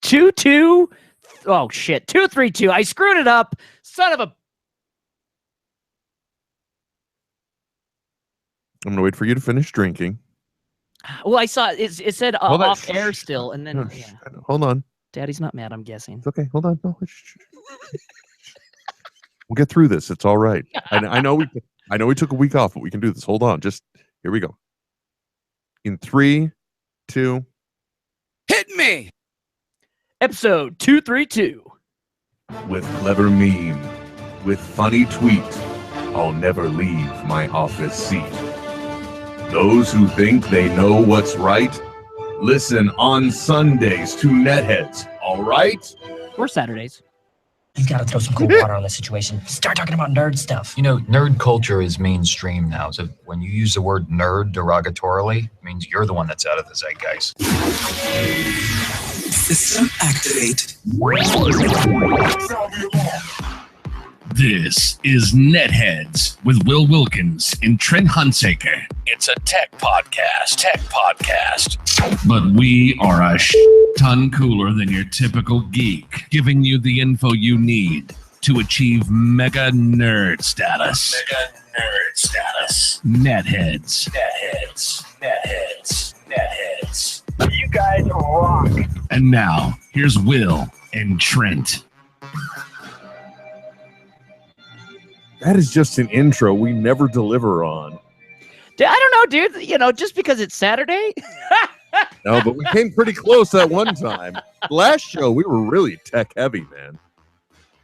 2-2. Oh shit, 2-3-2. I screwed it up. Son of a. I'm gonna wait for you to finish drinking. Well, I saw it said off air still, and then Hold on. Daddy's not mad. I'm guessing. It's okay. Hold on. No. We'll get through this. It's all right. I know we took a week off, but we can do this. Hold on. Just here we go. In 3, 2, hit me. Episode 232. With clever meme, with funny tweet, I'll never leave my office seat. Those who think they know what's right, listen on Sundays to NetHeads, all right? Or Saturdays. You've got to throw some cold water on this situation. Start talking about nerd stuff. You know, nerd culture is mainstream now. So when you use the word nerd derogatorily, it means you're the one that's out of the zeitgeist. System activate. This is NetHeads with Will Wilkins and Trent Hunsaker. It's a tech podcast. But we are a ton cooler than your typical geek, giving you the info you need to achieve mega nerd status. NetHeads. You guys rock. And now, here's Will and Trent. that is just an intro we never deliver on. I don't know, dude. You know, just because it's Saturday. No, but we came pretty close that one time. Last show, we were really tech heavy, man.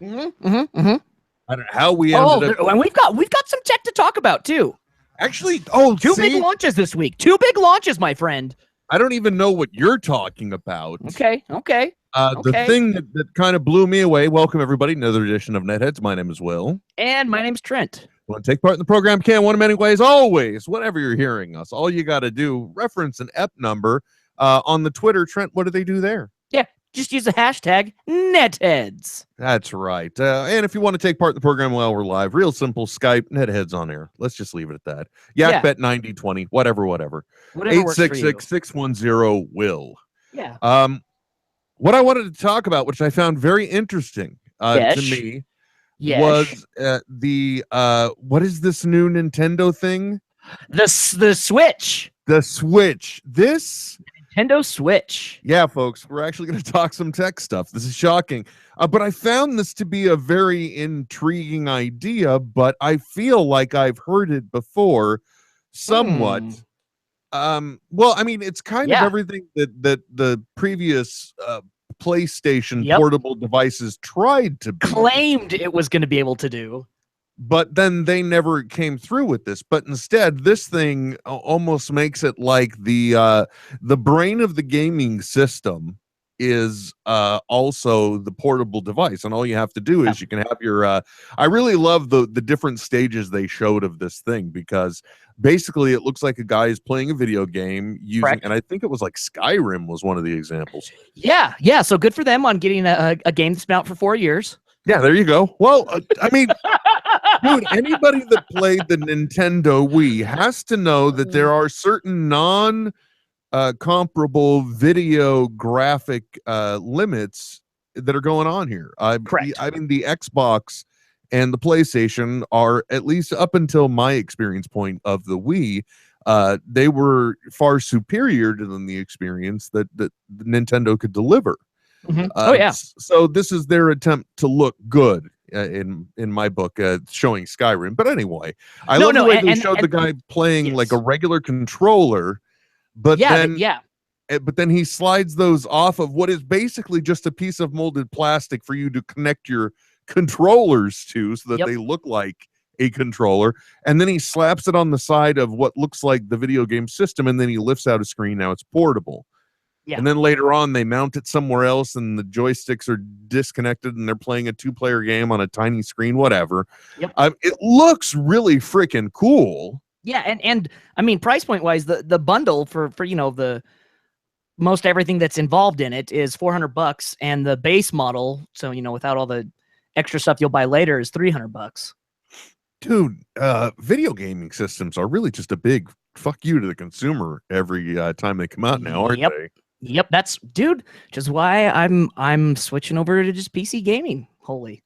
I don't know how we ended up. And we've got some tech to talk about too. Actually, two big launches this week. 2 big launches, my friend. I don't even know what you're talking about. Okay. The thing that kind of blew me away. Welcome, everybody, another edition of NetHeads. My name is Will. And my name's Trent. Want to take part in the program? Can one of many ways. Always, whenever you're hearing us, all you got to do, reference an EP number on the Twitter. Trent, what do they do there? Yeah, just use the hashtag NetHeads. That's right. And if you want to take part in the program while we're live, real simple, Skype, NetHeads on air. Let's just leave it at that. YakBet 9020, whatever. 866-610-WILL. Yeah. What I wanted to talk about, which I found very interesting to me, was the what is this new Nintendo thing? The Switch. The Switch. This Nintendo Switch. Yeah, folks, we're actually going to talk some tech stuff. This is shocking. But I found this to be a very intriguing idea, but I feel like I've heard it before somewhat. Well, I mean, it's kind of everything that the previous PlayStation portable devices tried to be. Claimed it was going to be able to do. But then they never came through with this. But instead, this thing almost makes it like the brain of the gaming system is also the portable device. And all you have to do is you can have your I really love the different stages they showed of this thing, because basically it looks like a guy is playing a video game using, and I think it was like Skyrim was one of the examples. Yeah. So good for them on getting a game that's been out for 4 years. Yeah, there you go. Well, I mean, dude, anybody that played the Nintendo Wii has to know that there are certain comparable video graphic limits that are going on here. Correct. I mean, the Xbox and the PlayStation are, at least up until my experience point of the Wii, they were far superior to the experience that Nintendo could deliver. So this is their attempt to look good in my book, showing Skyrim. But anyway, I love the way they showed the guy playing like a regular controller, but then he slides those off of what is basically just a piece of molded plastic for you to connect your controllers to, so that they look like a controller, and then he slaps it on the side of what looks like the video game system, and then he lifts out a screen. Now it's portable. And then later on they mount it somewhere else and the joysticks are disconnected and they're playing a 2-player game on a tiny screen, whatever. It looks really freaking cool. And I mean, price point wise, the bundle for you know, the most everything that's involved in it is $400, and the base model, so you know, without all the extra stuff you'll buy later, is $300. Dude, video gaming systems are really just a big fuck you to the consumer every time they come out now, aren't they? Yep, that's dude. Which is why I'm switching over to just PC gaming. Holy.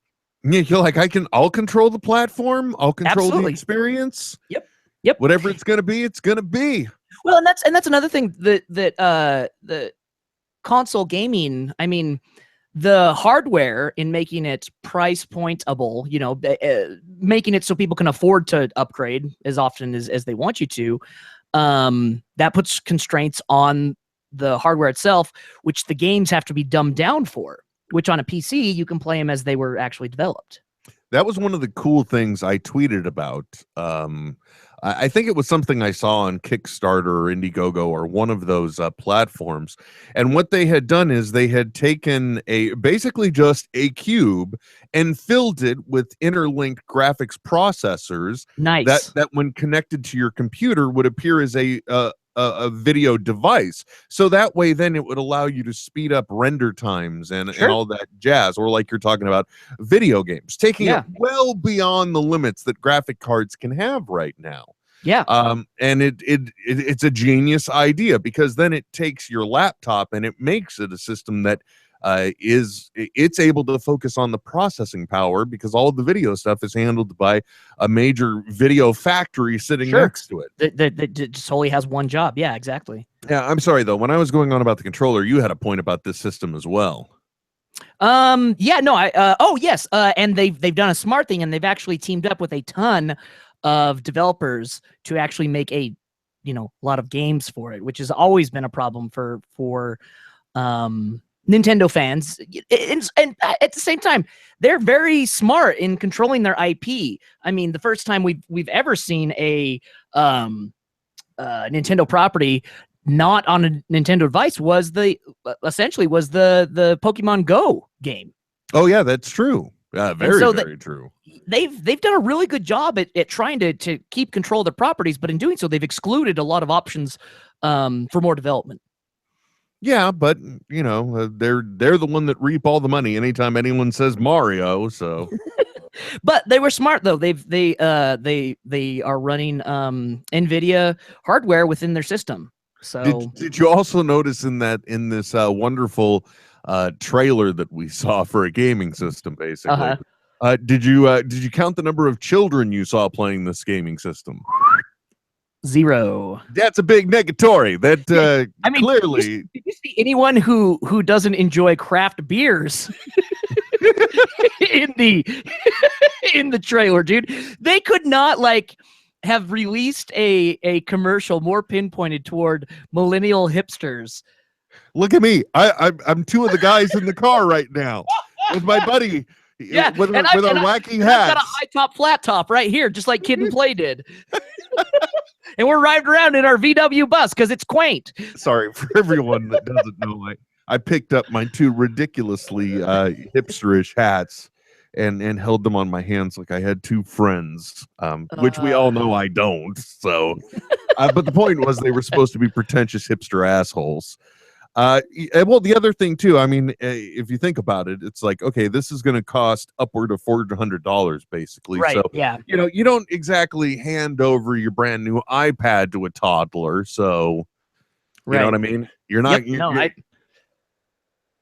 Yeah, you're like, I'll control the platform, I'll control the Absolutely. experience. Yep. Whatever it's gonna be, it's gonna be. Well, and that's another thing that the console gaming. I mean, the hardware in making it price pointable, making it so people can afford to upgrade as often as they want you to. That puts constraints on the hardware itself, which the games have to be dumbed down for. Which on a PC you can play them as they were actually developed. That was one of the cool things I tweeted about. I think it was something I saw on Kickstarter or Indiegogo or one of those platforms. And what they had done is they had taken basically just a cube and filled it with interlinked graphics processors. Nice. That when connected to your computer would appear as a video device. So that way then it would allow you to speed up render times and all that jazz, or like you're talking about video games, taking it well beyond the limits that graphic cards can have right now. Yeah. And it's a genius idea, because then it takes your laptop and it makes it a system that it's able to focus on the processing power, because all of the video stuff is handled by a major video factory sitting next to it. That solely has one job. Yeah, exactly. Yeah, I'm sorry though. When I was going on about the controller, you had a point about this system as well. Yeah, no, yes. And they've done a smart thing, and they've actually teamed up with a ton of developers to actually make a lot of games for it, which has always been a problem for Nintendo fans. And at the same time, they're very smart in controlling their IP. I mean, the first time we've ever seen a Nintendo property not on a Nintendo device was essentially the Pokemon Go game. Oh yeah, that's true. Very true. They've done a really good job at trying to keep control of their properties, but in doing so, they've excluded a lot of options for more development. Yeah, but they're the one that reap all the money anytime anyone says Mario. So, but they were smart though. They are running NVIDIA hardware within their system. So did you also notice in this wonderful trailer that we saw for a gaming system, basically? Did you count the number of children you saw playing this gaming system? 0. That's a big negatory. That I mean, clearly. Did you see anyone who doesn't enjoy craft beers in the trailer, dude? They could not have released a commercial more pinpointed toward millennial hipsters. Look at me. I'm two of the guys in the car right now with my buddy. Yeah, with our wacky hats. I've got a high top, flat top right here, just like Kid and Play did. And we're riding around in our VW bus because it's quaint. Sorry for everyone that doesn't know. I picked up my two ridiculously hipsterish hats and held them on my hands like I had two friends, which we all know I don't. So, but the point was they were supposed to be pretentious hipster assholes. Well, the other thing too, I mean, if you think about it, it's like, okay, this is going to cost upward of $400 basically. Right. So, yeah. You don't exactly hand over your brand new iPad to a toddler. So, you know what I mean? You're not.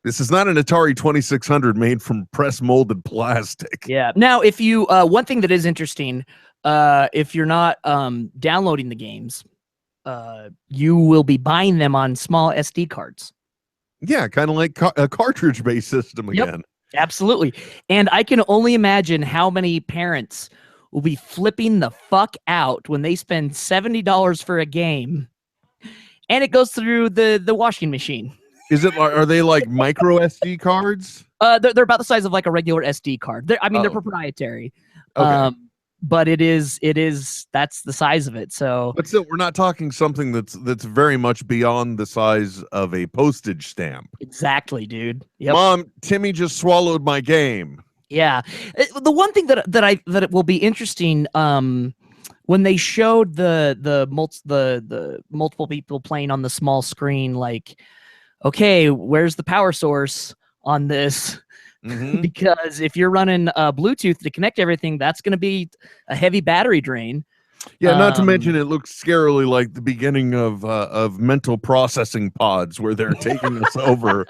This is not an Atari 2600 made from press molded plastic. Yeah. Now, if you, one thing that is interesting, if you're not downloading the games, you will be buying them on small SD cards. Yeah, kind of like a cartridge-based system again. Yep, absolutely. And I can only imagine how many parents will be flipping the fuck out when they spend $70 for a game and it goes through the washing machine. Are they like micro SD cards? They're about the size of like a regular SD card. They're proprietary. Okay. But that's the size of it. So, but still, we're not talking something that's very much beyond the size of a postage stamp. Exactly, dude. Yep. Mom, Timmy just swallowed my game. Yeah. The one thing that it will be interesting, when they showed the multiple people playing on the small screen, like, okay, where's the power source on this? Mm-hmm. Because if you're running Bluetooth to connect everything, that's going to be a heavy battery drain. Yeah, not to mention it looks scarily like the beginning of mental processing pods where they're taking us over.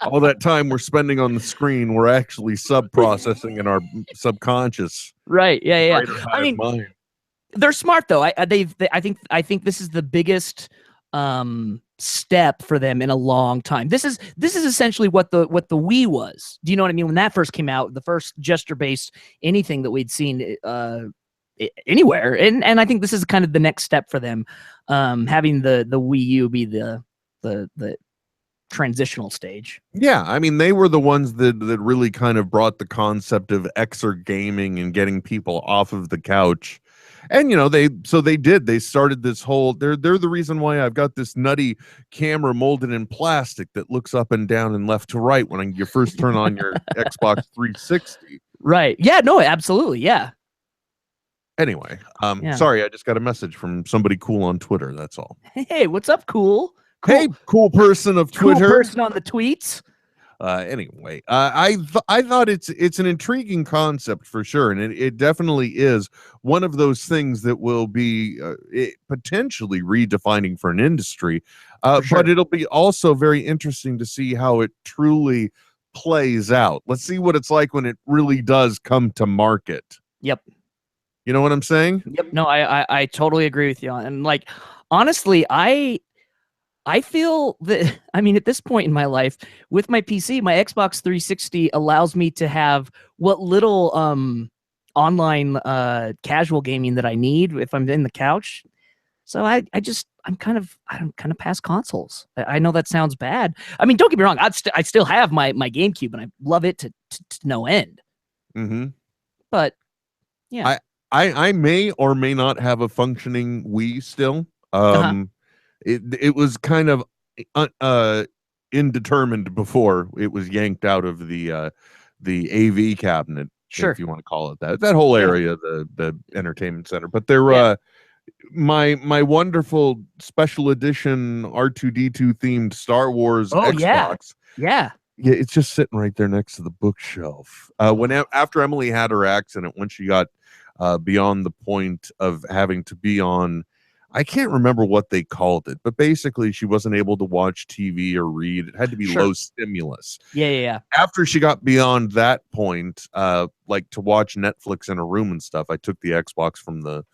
All that time we're spending on the screen, we're actually sub-processing in our subconscious. Right. Yeah. Greater I hive mean, mind. they're smart though. I think this is the biggest step for them in a long time. This is essentially what the Wii was. Do you know what I mean? When that first came out, the first gesture-based anything that we'd seen anywhere, and I think this is kind of the next step for them, having the Wii U be the transitional stage. Yeah, I mean, they were the ones that really kind of brought the concept of exer gaming and getting people off of the couch. And they started this whole they're the reason why I've got this nutty camera molded in plastic that looks up and down and left to right when you first turn on your Xbox 360. Right. Yeah, no, absolutely. Yeah. Anyway, Yeah. Sorry, I just got a message from somebody cool on Twitter, that's all. Hey, what's up, cool? Hey, cool person of Twitter. Cool person on the tweets. Anyway, I thought it's an intriguing concept for sure, and it definitely is one of those things that will be potentially redefining for an industry. Sure. But it'll be also very interesting to see how it truly plays out. Let's see what it's like when it really does come to market. Yep. You know what I'm saying? Yep. No, I totally agree with you. And like, honestly, I feel that, I mean, at this point in my life with my PC, my Xbox 360 allows me to have what little online casual gaming that I need if I'm in the couch. So I'm kind of past consoles. I know that sounds bad. I mean, don't get me wrong. I still have my GameCube and I love it to no end. Mm-hmm. But yeah, I may or may not have a functioning Wii still. It was kind of indeterminate before it was yanked out of the AV cabinet, sure, if you want to call it that whole area, the entertainment center. But there, my wonderful special edition R2D2 themed Star Wars Xbox. Yeah, it's just sitting right there next to the bookshelf. After Emily had her accident, when she got beyond the point of having to be on, I can't remember what they called it, but basically she wasn't able to watch TV or read. It had to be low stimulus. Yeah. After she got beyond that point, like to watch Netflix in a room and stuff, I took the Xbox from the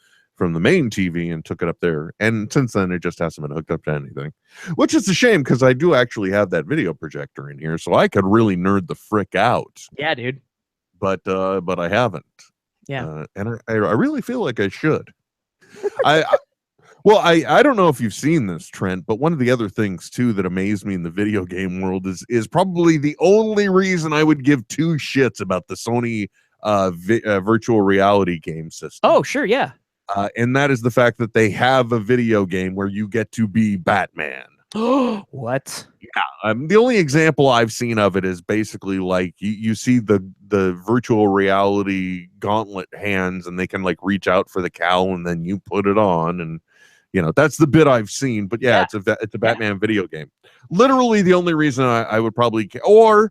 main TV and took it up there. And since then, it just hasn't been hooked up to anything, which is a shame because I do actually have that video projector in here, so I could really nerd the frick out. Yeah, dude. But I haven't. Yeah. And I really feel like I should. Well, I don't know if you've seen this, Trent, but one of the other things too that amazed me in the video game world is probably the only reason I would give two shits about the Sony virtual reality game system. Oh, sure, yeah. And that is the fact that they have a video game where you get to be Batman. What? Yeah, the only example I've seen of it is basically like you see the virtual reality gauntlet hands, and they can like reach out for the cowl, and then you put it on, and that's the bit I've seen. But yeah. it's a Batman video game. Literally the only reason I would probably or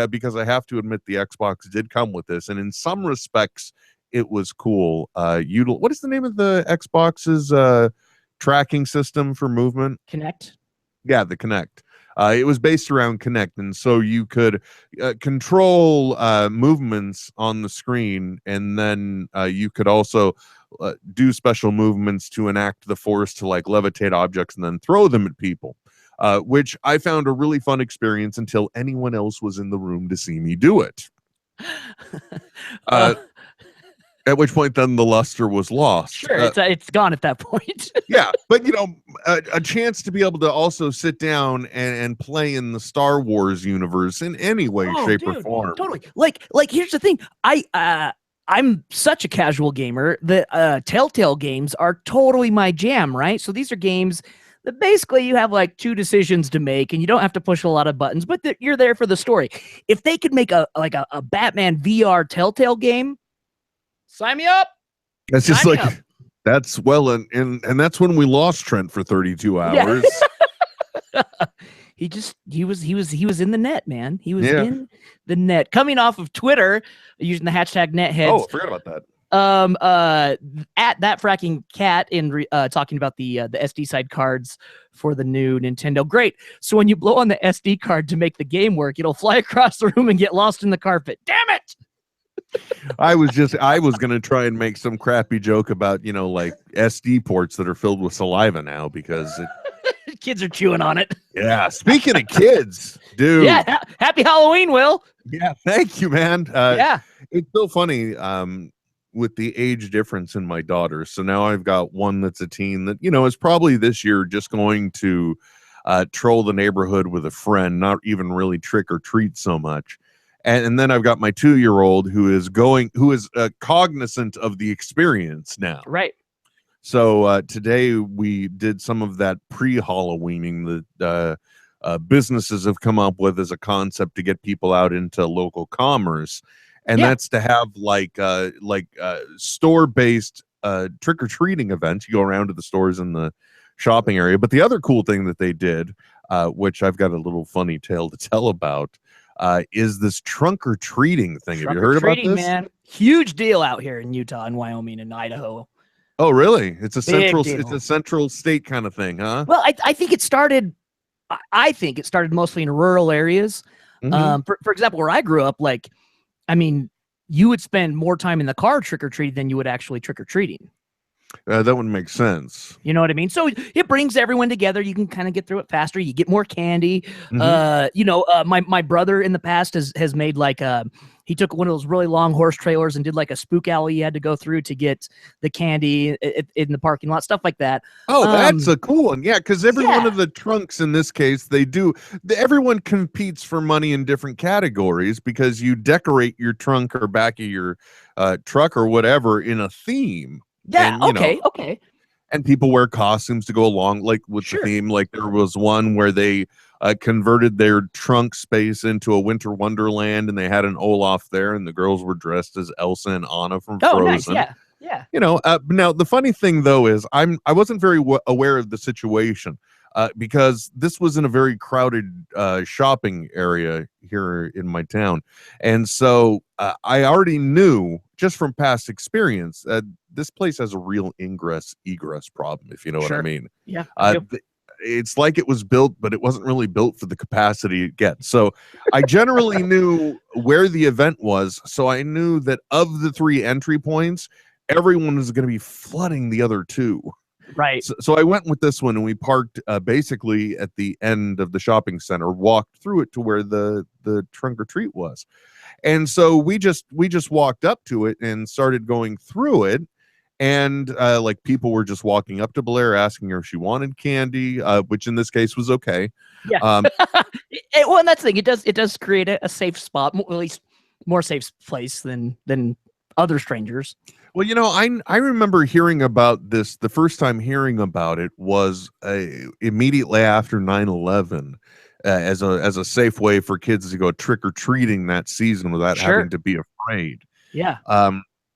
because I have to admit the Xbox did come with this, and in some respects it was cool. What is the name of the Xbox's tracking system for movement? Kinect. Yeah, the Kinect. It was based around Kinect, and so you could control movements on the screen, and then you could also do special movements to enact the force to like levitate objects and then throw them at people, which I found a really fun experience until anyone else was in the room to see me do it. At which point, then the luster was lost. Sure, it's gone at that point. Yeah, but a chance to be able to also sit down and play in the Star Wars universe in any way, shape, or form. Totally. Like here's the thing. I'm such a casual gamer that Telltale games are totally my jam, right? So these are games that basically you have like two decisions to make, and you don't have to push a lot of buttons, but you're there for the story. If they could make a Batman VR Telltale game, sign me up. That's just like that's and that's when we lost Trent for 32 hours. Yeah. he was in the net, man. He was in the net. Coming off of Twitter using the hashtag NetHeads. Oh, I forgot about that. At that fracking cat in talking about the SD side cards for the new Nintendo. Great. So when you blow on the SD card to make the game work, it'll fly across the room and get lost in the carpet. Damn it! I was gonna try and make some crappy joke about, like SD ports that are filled with saliva now because Kids are chewing on it. yeah. Speaking of kids, dude. Yeah. Happy Halloween, Will. Yeah. Thank you, man. Yeah. It's so funny. With the age difference in my daughter. So now I've got one that's a teen that, is probably this year just going to troll the neighborhood with a friend, not even really trick or treat so much. And then I've got my 2-year-old who is cognizant of the experience now. Right. So today we did some of that pre-Halloweening that businesses have come up with as a concept to get people out into local commerce. And that's to have like store-based trick-or-treating events. You go around to the stores in the shopping area. But the other cool thing that they did, which I've got a little funny tale to tell about, is this trunk-or-treating thing. Have you heard about this? Man. Huge deal out here in Utah and Wyoming and Idaho. Oh, really? It's a Big central state kind of thing, huh? Well, I think it started mostly in rural areas. Mhm. For example, where I grew up, you would spend more time in the car trick-or-treating than you would actually trick-or-treating. That would make sense. You know what I mean? So it brings everyone together. You can kind of get through it faster. You get more candy. My brother in the past has made he took one of those really long horse trailers and did like a spook alley you had to go through to get the candy in the parking lot, stuff like that. Oh, that's a cool one. Yeah, because every one of the trunks in this case, everyone competes for money in different categories because you decorate your trunk or back of your truck or whatever in a theme. Yeah, and, okay. And people wear costumes to go along with the theme. Like there was one where they converted their trunk space into a winter wonderland and they had an Olaf there and the girls were dressed as Elsa and Anna from Frozen. Nice. Yeah. Now the funny thing though is I wasn't very aware of the situation because this was in a very crowded shopping area here in my town. And so I already knew just from past experience this place has a real egress problem, if you know what I mean. Yeah. It's like it was built, but it wasn't really built for the capacity it gets. So I generally knew where the event was. So I knew that of the 3 entry points, everyone was going to be flooding the other 2. Right. So I went with this one and we parked basically at the end of the shopping center, walked through it to where the trunk or treat was. And so we just walked up to it and started going through it. And people were just walking up to Blair asking her if she wanted candy, which in this case was okay. Yeah. Well, and that's the thing. It does create a safe spot, at least more safe place than other strangers. Well, I remember hearing about this. The first time hearing about it was immediately after 9/11 as a safe way for kids to go trick-or-treating that season without having to be afraid. Yeah.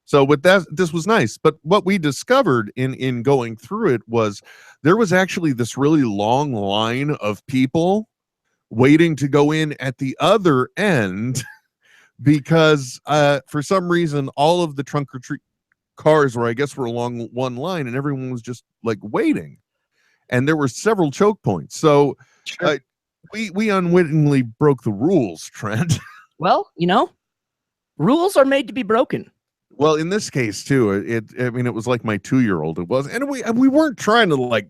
So with that, this was nice. But what we discovered in going through it was there was actually this really long line of people waiting to go in at the other end because for some reason, all of the trunk or treat cars were along one line and everyone was just waiting. And there were several choke points. So we unwittingly broke the rules, Trent. Well, rules are made to be broken. Well, in this case too, it was like my 2-year-old. It was, and we weren't trying to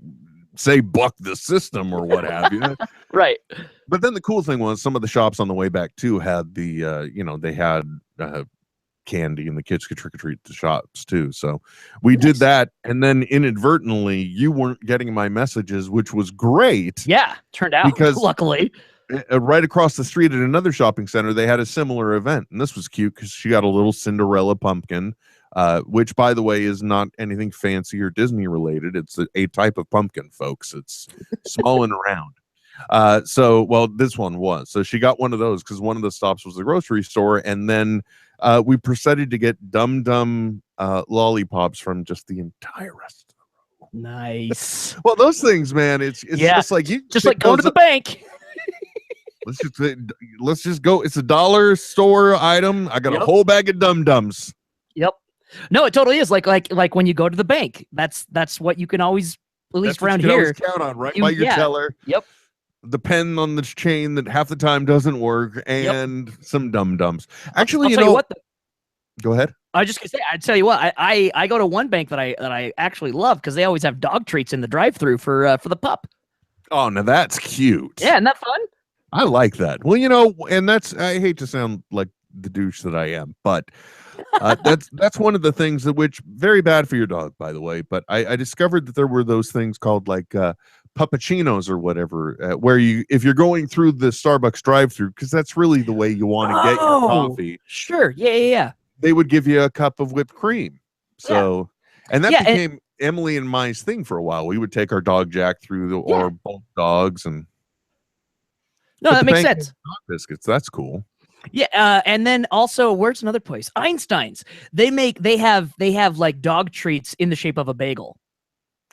say buck the system or what have you. Right. But then the cool thing was some of the shops on the way back too had the they had candy and the kids could trick or treat the shops too. So we did that, and then inadvertently you weren't getting my messages, which was great. Yeah, turned out because luckily. Right across the street at another shopping center, they had a similar event. And this was cute because she got a little Cinderella pumpkin, which, by the way, is not anything fancy or Disney related. It's a type of pumpkin, folks. It's small and round. This one was. So she got one of those because one of the stops was the grocery store. And then we proceeded to get Dum lollipops from just the entire rest of the row. Nice. Well, those things, man, it's just like you just like go to the bank. Let's just go. It's a dollar store item. I got a whole bag of Dum-Dums. Yep. No, it totally is. Like when you go to the bank, that's what you can always, at least That's what around you can always here. count on, right? You- By your yeah. teller. Yep. The pen on the chain that half the time doesn't work, and some dum-dums. Actually, I'll you tell know, you what. Go ahead. I was just gonna say, I'd tell you what, I go to one bank that I actually love because they always have dog treats in the drive-through for the pup. Oh, now that's cute. Yeah, isn't that fun? I like that. Well, you know, and I hate to sound like the douche that I am, but that's one of the things that, which very bad for your dog, by the way. But I discovered that there were those things called like puppuccinos or whatever, where if you're going through the Starbucks drive-through, because that's really the way you want to get your coffee. Sure. Yeah. They would give you a cup of whipped cream. So, and that became Emily and Mai's thing for a while. We would take our dog Jack through or both dogs, and no, that makes sense. Dog biscuits, that's cool. Yeah, and then also, where's another place? Einstein's. They have like dog treats in the shape of a bagel.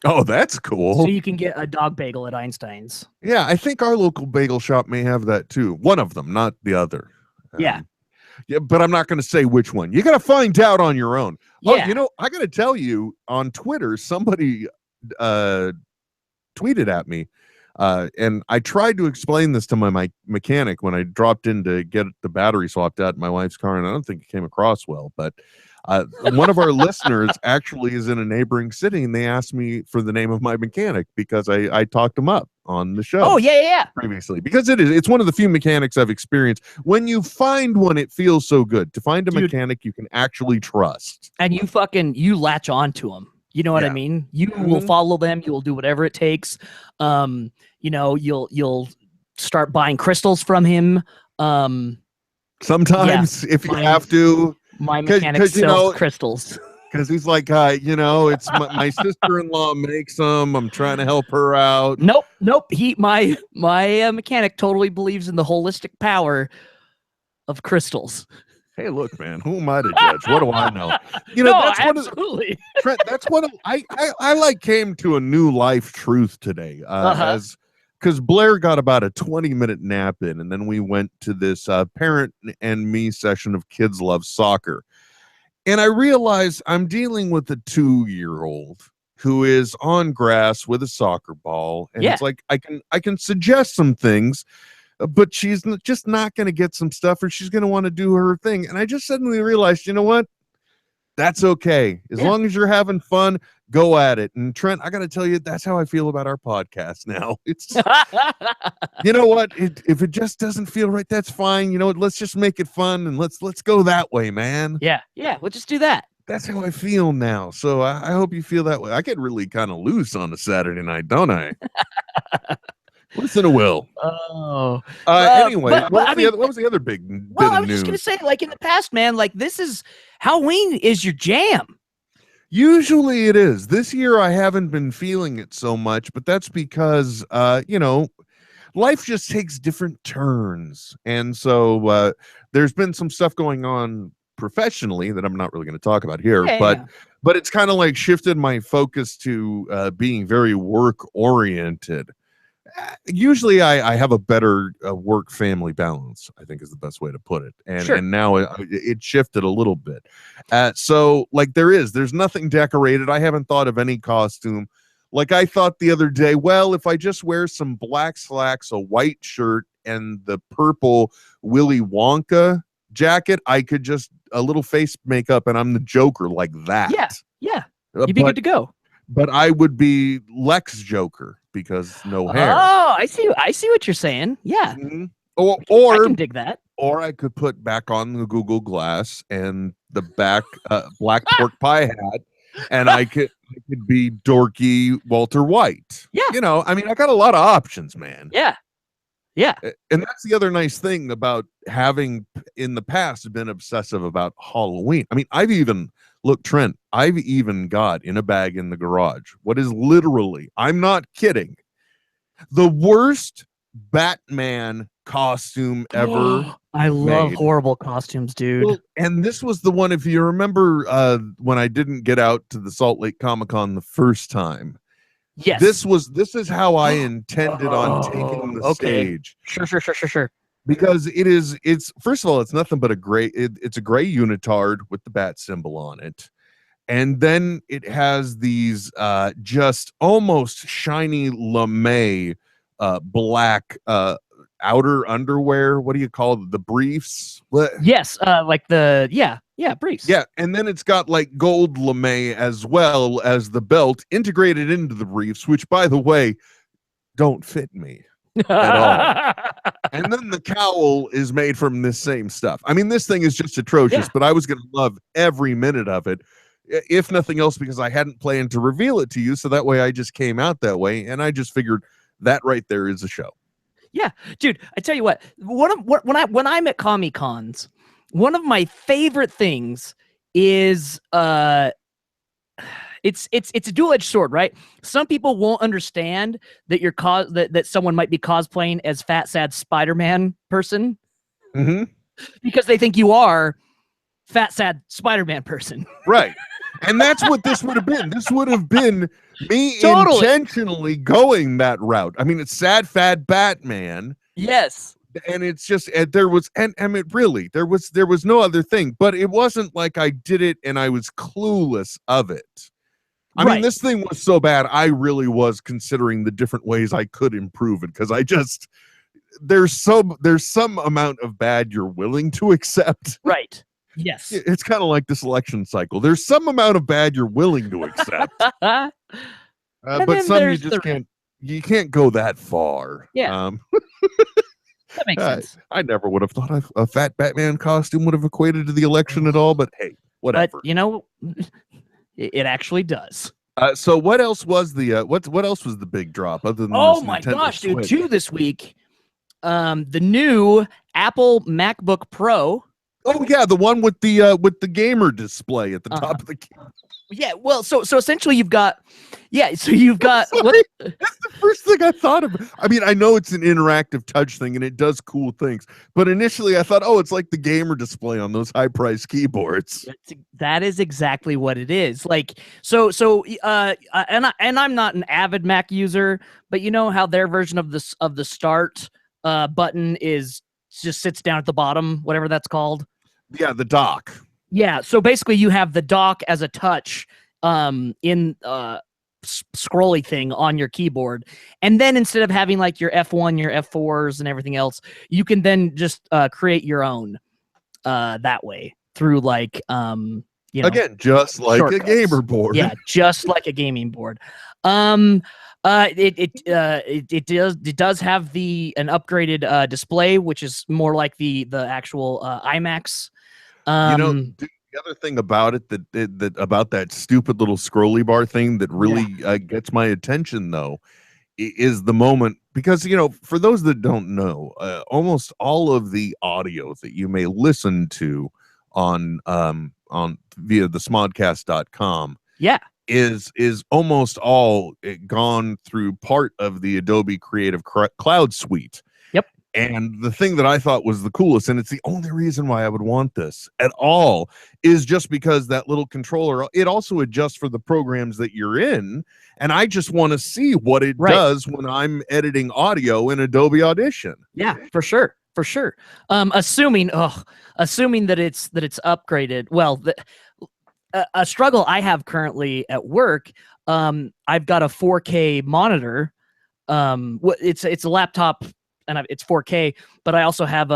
Oh, that's cool. So you can get a dog bagel at Einstein's. Yeah, I think our local bagel shop may have that too. One of them, not the other. Yeah, but I'm not going to say which one. You got to find out on your own. Yeah. Oh, you know, I got to tell you, on Twitter, somebody tweeted at me, and I tried to explain this to my mechanic when I dropped in to get the battery swapped out in my wife's car, and I don't think it came across well, but one of our listeners actually is in a neighboring city, and they asked me for the name of my mechanic because I talked him up on the show. Oh, yeah. Previously, because it's one of the few mechanics I've experienced. When you find one, it feels so good to find a mechanic you can actually trust. And you latch on to them. You know what I mean? You will follow them. You will do whatever it takes. You know, you'll start buying crystals from him. Sometimes if you have to. My mechanic sells crystals. Because he's like, you know, it's my sister-in-law makes them. I'm trying to help her out. Nope. My mechanic totally believes in the holistic power of crystals. Hey, look, man, who am I to judge? What do I know? You know, that's absolutely. Trent, that's what I like came to a new life truth today. Because Blair got about a 20-minute nap in, and then we went to this parent and me session of Kids Love Soccer. And I realized I'm dealing with a 2-year-old who is on grass with a soccer ball. And it's like, I can suggest some things, but she's just not going to get some stuff, or she's going to want to do her thing. And I just suddenly realized, you know what? That's okay. As long as you're having fun, go at it. And Trent, I got to tell you, that's how I feel about our podcast now. It's, you know what? If it just doesn't feel right, that's fine. You know what? Let's just make it fun, and let's go that way, man. Yeah. We'll just do that. That's how I feel now. So I hope you feel that way. I get really kind of loose on a Saturday night, don't I? Listen to Will. Oh. Anyway, what was the other big bit of news? I was just gonna say, like in the past, man, like this is Halloween is your jam. Usually it is. This year I haven't been feeling it so much, but that's because you know, life just takes different turns. And so there's been some stuff going on professionally that I'm not really going to talk about here, but it's kind of like shifted my focus to being very work oriented. Usually I have a better work family balance, I think is the best way to put it. And now it shifted a little bit. So like there's nothing decorated. I haven't thought of any costume. Like I thought the other day, well, if I just wear some black slacks, a white shirt, and the purple Willy Wonka jacket, I could just a little face makeup and I'm the Joker like that. Yeah. You'd be good to go. But I would be Lex Joker because no hair. Oh, I see what you're saying. Yeah. Mm-hmm. Or I can dig that. Or I could put back on the Google Glass and the black pork pie hat, and I could be dorky Walter White. Yeah. You know, I mean, I got a lot of options, man. Yeah. And that's the other nice thing about having in the past been obsessive about Halloween. I mean, Trent, I've even got in a bag in the garage what is literally, I'm not kidding, the worst Batman costume ever. I love horrible costumes, dude. Well, and this was the one, if you remember when I didn't get out to the Salt Lake Comic-Con the first time. Yes. This is how I intended on taking the stage. Sure. Because it's first of all, it's nothing but it's a gray unitard with the bat symbol on it. And then it has these just almost shiny lame black outer underwear. What do you call the briefs? What? Yes, like the briefs. Yeah, and then it's got like gold lame as well as the belt integrated into the briefs, which, by the way, don't fit me at all. And then the cowl is made from this same stuff. I mean, this thing is just atrocious, but I was going to love every minute of it, if nothing else, because I hadn't planned to reveal it to you. So that way I just came out that way. And I just figured that right there is a show. Yeah, dude, I tell you what, when I'm at Comic Cons, one of my favorite things is it's a dual-edged sword, right? Some people won't understand that that someone might be cosplaying as Fat Sad Spider-Man person because they think you are Fat Sad Spider-Man person. Right. And that's what this would have been. This would have been me intentionally going that route. I mean, it's Sad Fad Batman. Yes. And it's just there was and it really there was no other thing, but it wasn't like I did it and I was clueless of it. I mean, this thing was so bad, I really was considering the different ways I could improve it, because I just there's some amount of bad you're willing to accept. Right. Yes. It's kind of like the selection cycle. There's some amount of bad you're willing to accept. But some you just can't go that far. Yeah. That makes sense. I never would have thought a fat Batman costume would have equated to the election at all, but hey, whatever. But, you know, it actually does. So what else was the what else was the big drop other than oh this my Nintendo gosh, dude, Switch? 2 this week. The new Apple MacBook Pro. Oh yeah, the one with the gamer display at the top of the keyboard. Yeah, well, so essentially you've got that's the first thing I thought of. I mean, I know it's an interactive touch thing and it does cool things, but initially I thought, oh, it's like the gamer display on those high-priced keyboards. That is exactly what it is. Like, and I'm not an avid Mac user, but you know how their version of the start button just sits down at the bottom, whatever that's called. Yeah, the dock. Yeah, so basically you have the dock as a touch in scrolly thing on your keyboard, and then instead of having like your F1, your F4s and everything else, you can then just create your own that way through like again, just like shortcuts. a gamer board. Yeah, just like a gaming board. It does have an upgraded display, which is more like the actual iMacs. The other thing about it that about that stupid little scrolly bar thing that really gets my attention though is the moment, because for those that don't know, almost all of the audio that you may listen to on via the smodcast.com is almost all gone through part of the Adobe Creative Cloud suite. Yep. And the thing that I thought was the coolest, and it's the only reason why I would want this at all, is just because that little controller, it also adjusts for the programs that you're in, and I just want to see what it does when I'm editing audio in Adobe Audition. Yeah, for sure. For sure. Assuming that it's upgraded. Well, a struggle I have currently at work, I've got a 4K monitor. It's a laptop and it's 4K, but I also have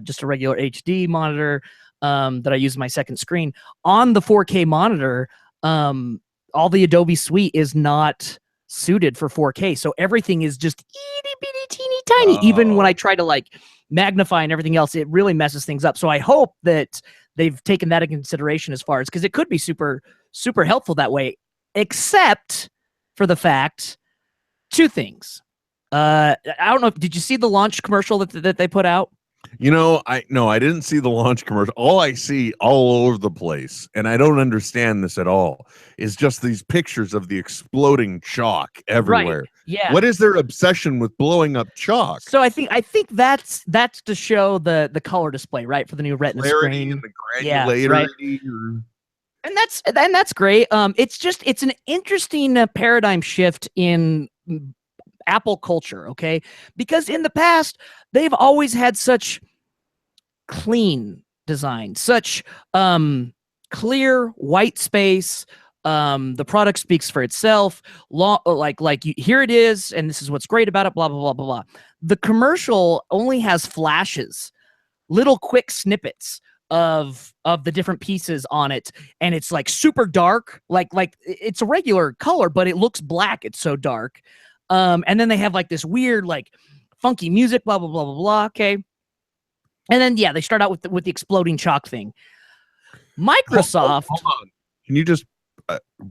just a regular HD monitor that I use my second screen. On the 4K monitor, all the Adobe suite is not suited for 4K, so everything is just itty bitty teeny tiny. Even when I try to like magnify and everything else, it really messes things up. So I hope that they've taken that into consideration as far as, because it could be super super helpful that way, except for the fact, 2 things. I don't know, did you see the launch commercial that they put out? I didn't see the launch commercial. All I see all over the place, and I don't understand this at all, is just these pictures of the exploding chalk everywhere. Right. Yeah. What is their obsession with blowing up chalk? So I think that's to show the color display, right, for the new Retina screen and the granularity. Right. And that's great. It's an interesting paradigm shift in Apple culture, okay? Because in the past, they've always had such clean design, such clear white space. The product speaks for itself. Here it is, and this is what's great about it. Blah blah blah blah blah. The commercial only has flashes, little quick snippets of the different pieces on it, and it's like super dark, like it's a regular color, but it looks black. It's so dark. And then they have like this weird, like funky music, blah blah blah blah blah. Okay, and then they start out with the exploding chalk thing. Microsoft. Hold on. Can you just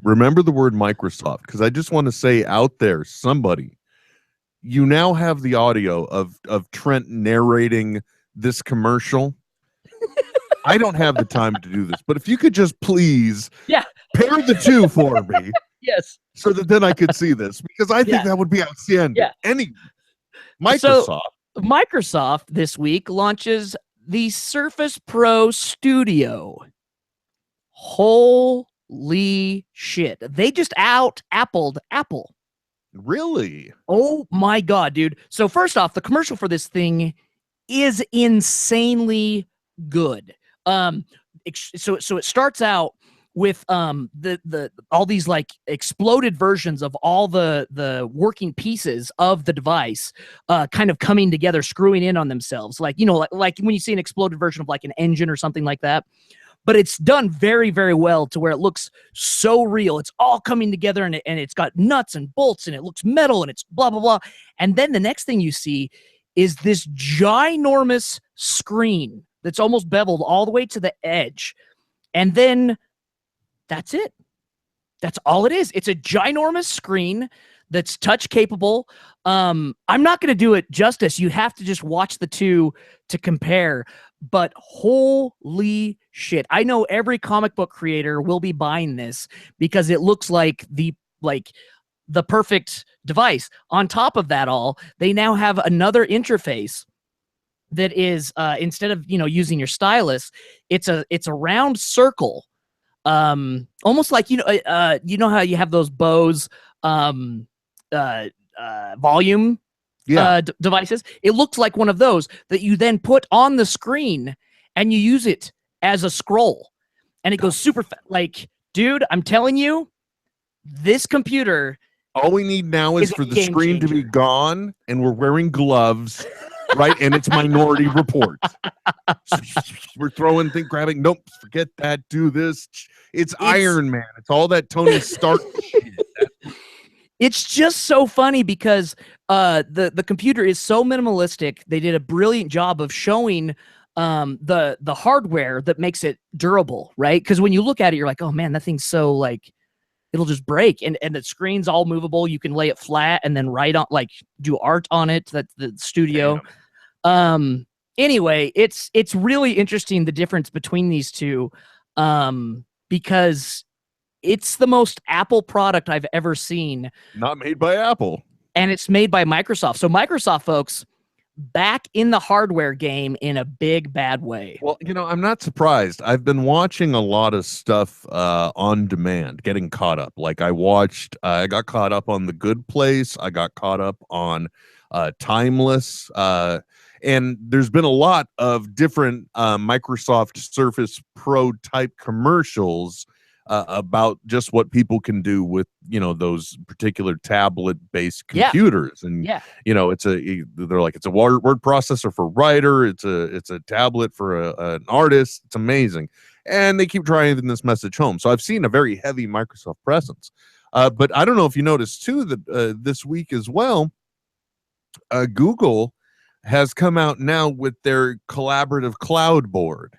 remember the word Microsoft? Because I just want to say out there, somebody, you now have the audio of Trent narrating this commercial. I don't have the time to do this, but if you could just please pair the two for me. Yes. So that then I could see this, because I think that would be outstanding. Yeah. Microsoft. So, Microsoft this week launches the Surface Pro Studio. Holy shit. They just out-appled Apple. Really? Oh my God, dude. So first off, the commercial for this thing is insanely good. So it starts out with the all these like exploded versions of all the working pieces of the device kind of coming together, screwing in on themselves, like like when you see an exploded version of like an engine or something like that. But it's done very, very well to where it looks so real. It's all coming together, and it's got nuts and bolts, and it looks metal, and it's blah blah blah. And then the next thing you see is this ginormous screen that's almost beveled all the way to the edge. And then that's it. That's all it is. It's a ginormous screen that's touch capable. I'm not going to do it justice. You have to just watch the two to compare. But holy shit. I know every comic book creator will be buying this because it looks like the perfect device. On top of that all, they now have another interface that is instead of using your stylus, it's a round circle, almost like how you have those Bose volume devices. It looks like one of those that you then put on the screen and you use it as a scroll, and it goes super fast. Like, dude, I'm telling you, this computer. All we need now is for the screen to be gone, and we're wearing gloves. Right, and it's Minority Report. We're throwing grabbing. Nope, forget that. Do this. It's Iron Man. It's all that Tony Stark shit. It's just so funny because the computer is so minimalistic. They did a brilliant job of showing the hardware that makes it durable, right? Because when you look at it, you're like, oh man, that thing's so like it'll just break, and the screen's all movable. You can lay it flat and then write on, like, do art on it. That's the studio. Anyway, it's really interesting, the difference between these two, because it's the most Apple product I've ever seen. Not made by Apple. And it's made by Microsoft. So Microsoft, folks, back in the hardware game in a big bad way. Well, I'm not surprised. I've been watching a lot of stuff on demand, getting caught up. Like I got caught up on The Good Place. I got caught up on Timeless. And there's been a lot of different Microsoft Surface Pro type commercials about just what people can do with those particular tablet based computers. And they're like, it's a word processor for writer, it's a tablet for an artist. It's amazing, and they keep driving this message home. So I've seen a very heavy Microsoft presence, but I don't know if you noticed too that this week as well, Google has come out now with their collaborative cloud board.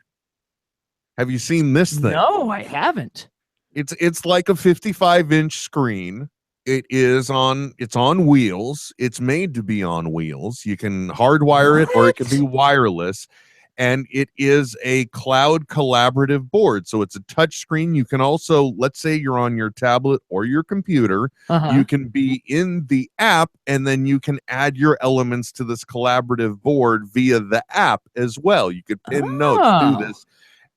Have you seen this thing? No, I haven't. It's like a 55-inch screen. It's on wheels. It's made to be on wheels. You can hardwire it, or it can be wireless. And it is a cloud collaborative board. So it's a touch screen. You can also, let's say you're on your tablet or your computer, you can be in the app, and then you can add your elements to this collaborative board via the app as well. You could pin notes, do this.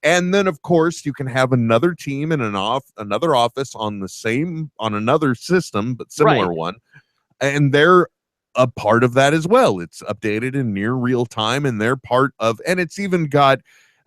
And then, of course, you can have another team in another office on another system, but similar one. And they're a part of that as well. It's updated in near real time, and they're part of, and it's even got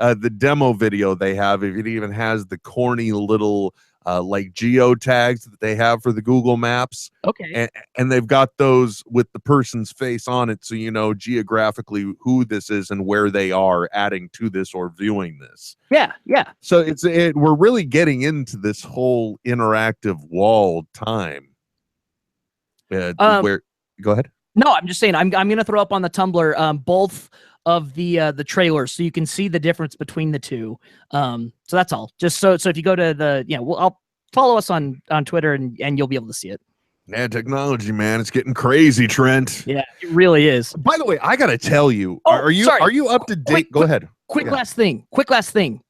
the demo video they have, it even has the corny little like geotags that they have for the Google Maps. Okay. And they've got those with the person's face on it, so you know geographically who this is and where they are adding to this or viewing this. Yeah. So we're really getting into this whole interactive wall time. Where go ahead. No, I'm just saying I'm gonna throw up on the Tumblr both of the trailers so you can see the difference between the two. So that's all. Just so if you go to the I'll follow us on Twitter and you'll be able to see it. Yeah, technology, man, it's getting crazy, Trent. Yeah, it really is. By the way, I gotta tell you, Oh, are you up to date? Go ahead. Quick last thing.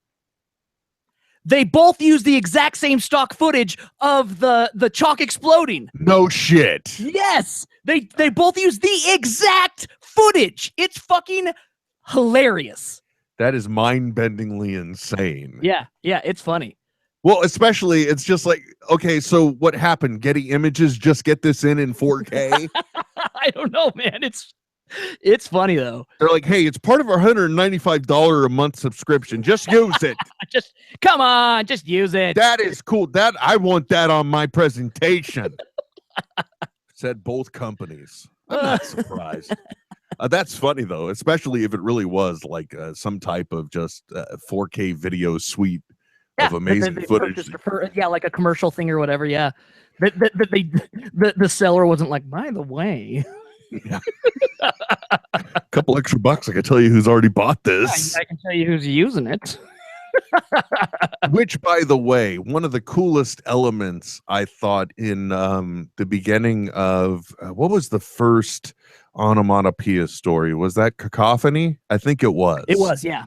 They both use the exact same stock footage of the chalk exploding. No shit. Yes, they both use the exact footage. It's fucking hilarious. That is mind-bendingly insane. Yeah, it's funny. Well, especially it's just like, okay, so what happened? Getty Images just get this in 4K? I don't know, man. It's funny though. They're like, hey, it's part of our $195 a month subscription. Just use it. Come on, just use it. That is cool. That I want that on my presentation. Said both companies. I'm not surprised. That's funny though, especially if it really was like some type of just 4K video suite of amazing footage. Like a commercial thing or whatever. Yeah, the seller wasn't like, by the way. Yeah. A couple extra bucks, I can tell you who's already bought this. I can tell you who's using it. Which, by the way, one of the coolest elements I thought in the beginning of what was the first onomatopoeia story? Was that Cacophony? I think it was. It was, yeah.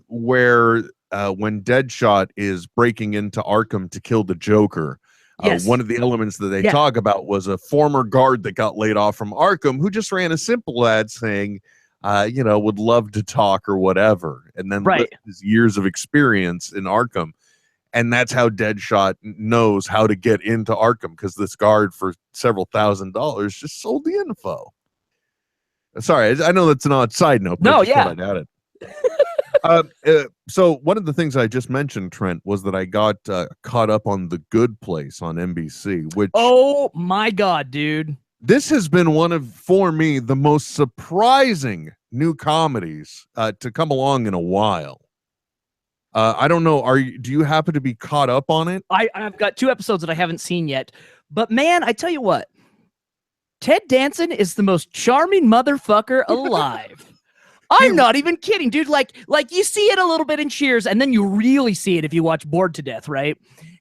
Where when Deadshot is breaking into Arkham to kill the Joker. Yes. One of the elements that they talk about was a former guard that got laid off from Arkham who just ran a simple ad saying, would love to talk or whatever. And then his years of experience in Arkham. And that's how Deadshot knows how to get into Arkham, because this guard for several $1,000s just sold the info. Sorry, I know that's an odd side note. No, yeah. So one of the things I just mentioned, Trent, was that I got caught up on The Good Place on NBC, which... Oh, my God, dude. This has been one of, for me, the most surprising new comedies to come along in a while. I don't know. Do you happen to be caught up on it? I've got 2 episodes that I haven't seen yet. But, man, I tell you what. Ted Danson is the most charming motherfucker alive. I'm not even kidding, dude. Like you see it a little bit in Cheers, and then you really see it if you watch Bored to Death, right?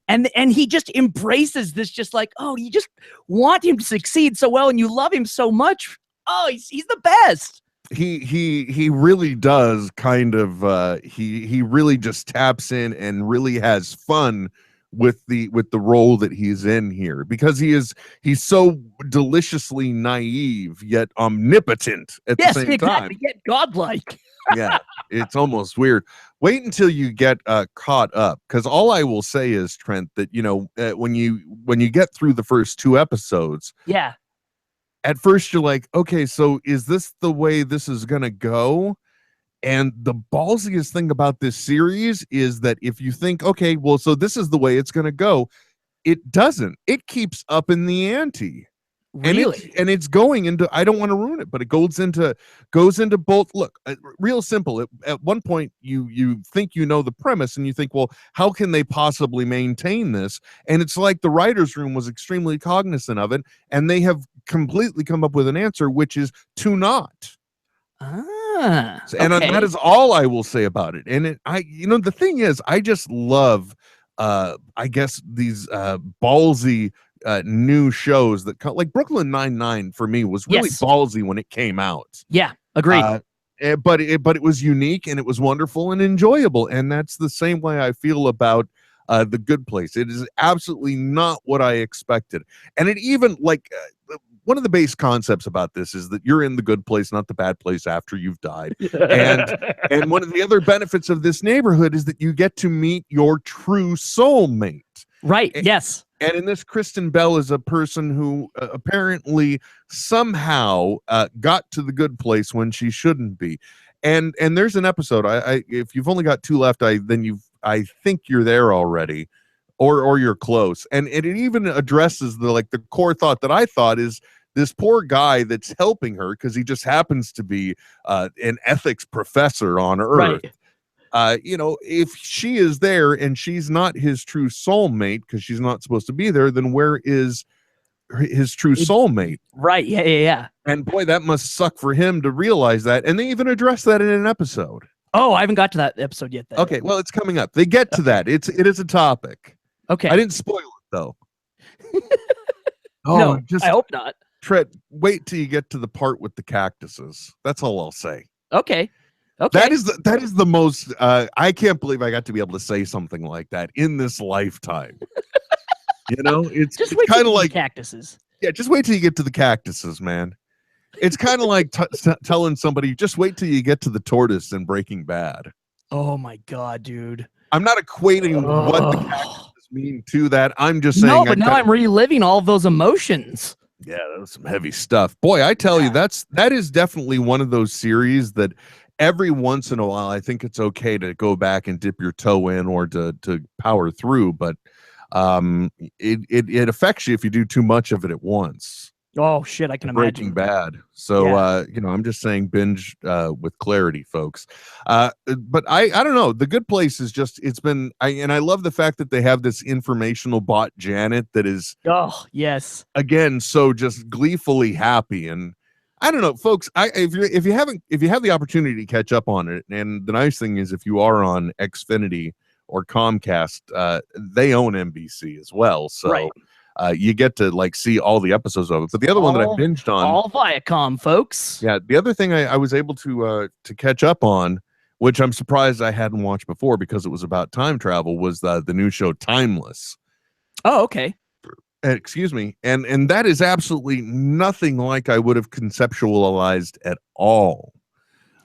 And he just embraces this, just like, oh, you just want him to succeed so well, and you love him so much. Oh, he's the best. He really does kind of he really just taps in and really has fun with the role that he's in here, because he's so deliciously naive yet omnipotent at the same time. Yet godlike. Yeah, it's almost weird. Wait until you get caught up, because all I will say is, Trent, that when you get through the first 2 episodes, yeah, at first you're like, okay, so is this the way this is gonna go? And the ballsiest thing about this series is that if you think, okay, well, so this is the way it's going to go, it doesn't. It keeps up in the ante. Really? And it's going into, I don't want to ruin it, but it goes into both. Look, real simple. At one point, you think you know the premise, and you think, well, how can they possibly maintain this? And it's like the writer's room was extremely cognizant of it, and they have completely come up with an answer, which is to not. And that is all I will say about it. And the thing is, I just love, I guess, these ballsy new shows that come, like Brooklyn Nine-Nine for me was really ballsy when it came out. Yeah, agreed. But it was unique, and it was wonderful and enjoyable. And that's the same way I feel about The Good Place. It is absolutely not what I expected. And it even one of the base concepts about this is that you're in the good place, not the bad place after you've died. And one of the other benefits of this neighborhood is that you get to meet your true soulmate. Right. Yes. And in this, Kristen Bell is a person who apparently somehow got to the good place when she shouldn't be. And there's an episode. I if you've only got 2 left, I think you're there already, or you're close. And it even addresses the core thought that I thought is this poor guy that's helping her because he just happens to be an ethics professor on Earth. Right. If she is there and she's not his true soulmate because she's not supposed to be there, then where is his true soulmate? Right. Yeah. And boy, that must suck for him to realize that. And they even address that in an episode. Oh, I haven't got to that episode yet. Then. Okay, well, it's coming up. They get to that. It is a topic. Okay. I didn't spoil it though. No, I hope not. Tret, wait till you get to the part with the cactuses. That's all I'll say. Okay. That is the most. I can't believe I got to be able to say something like that in this lifetime. It's kind of like cactuses. Yeah, just wait till you get to the cactuses, man. It's kind of like telling somebody, just wait till you get to the tortoise in Breaking Bad. Oh my God, dude. I'm not equating what the cactuses mean to that. I'm just saying. No, but now I'm reliving all of those emotions. Yeah, that was some heavy stuff. Boy, I tell you, that is definitely one of those series that every once in a while, I think it's okay to go back and dip your toe in or to power through, but it affects you if you do too much of it at once. Oh shit, I can imagine. Breaking Bad. So I'm just saying binge with clarity, folks. But I don't know. The Good Place is just I love the fact that they have this informational bot Janet that is again so just gleefully happy. And I don't know, folks. If you have the opportunity to catch up on it, and the nice thing is if you are on Xfinity or Comcast, they own NBC as well. So you get to see all the episodes of it. But the other one that I binged on, all Viacom, folks. Yeah, the other thing I was able to catch up on, which I'm surprised I hadn't watched before because it was about time travel, was the new show Timeless. Oh, okay. Excuse me, and that is absolutely nothing like I would have conceptualized at all.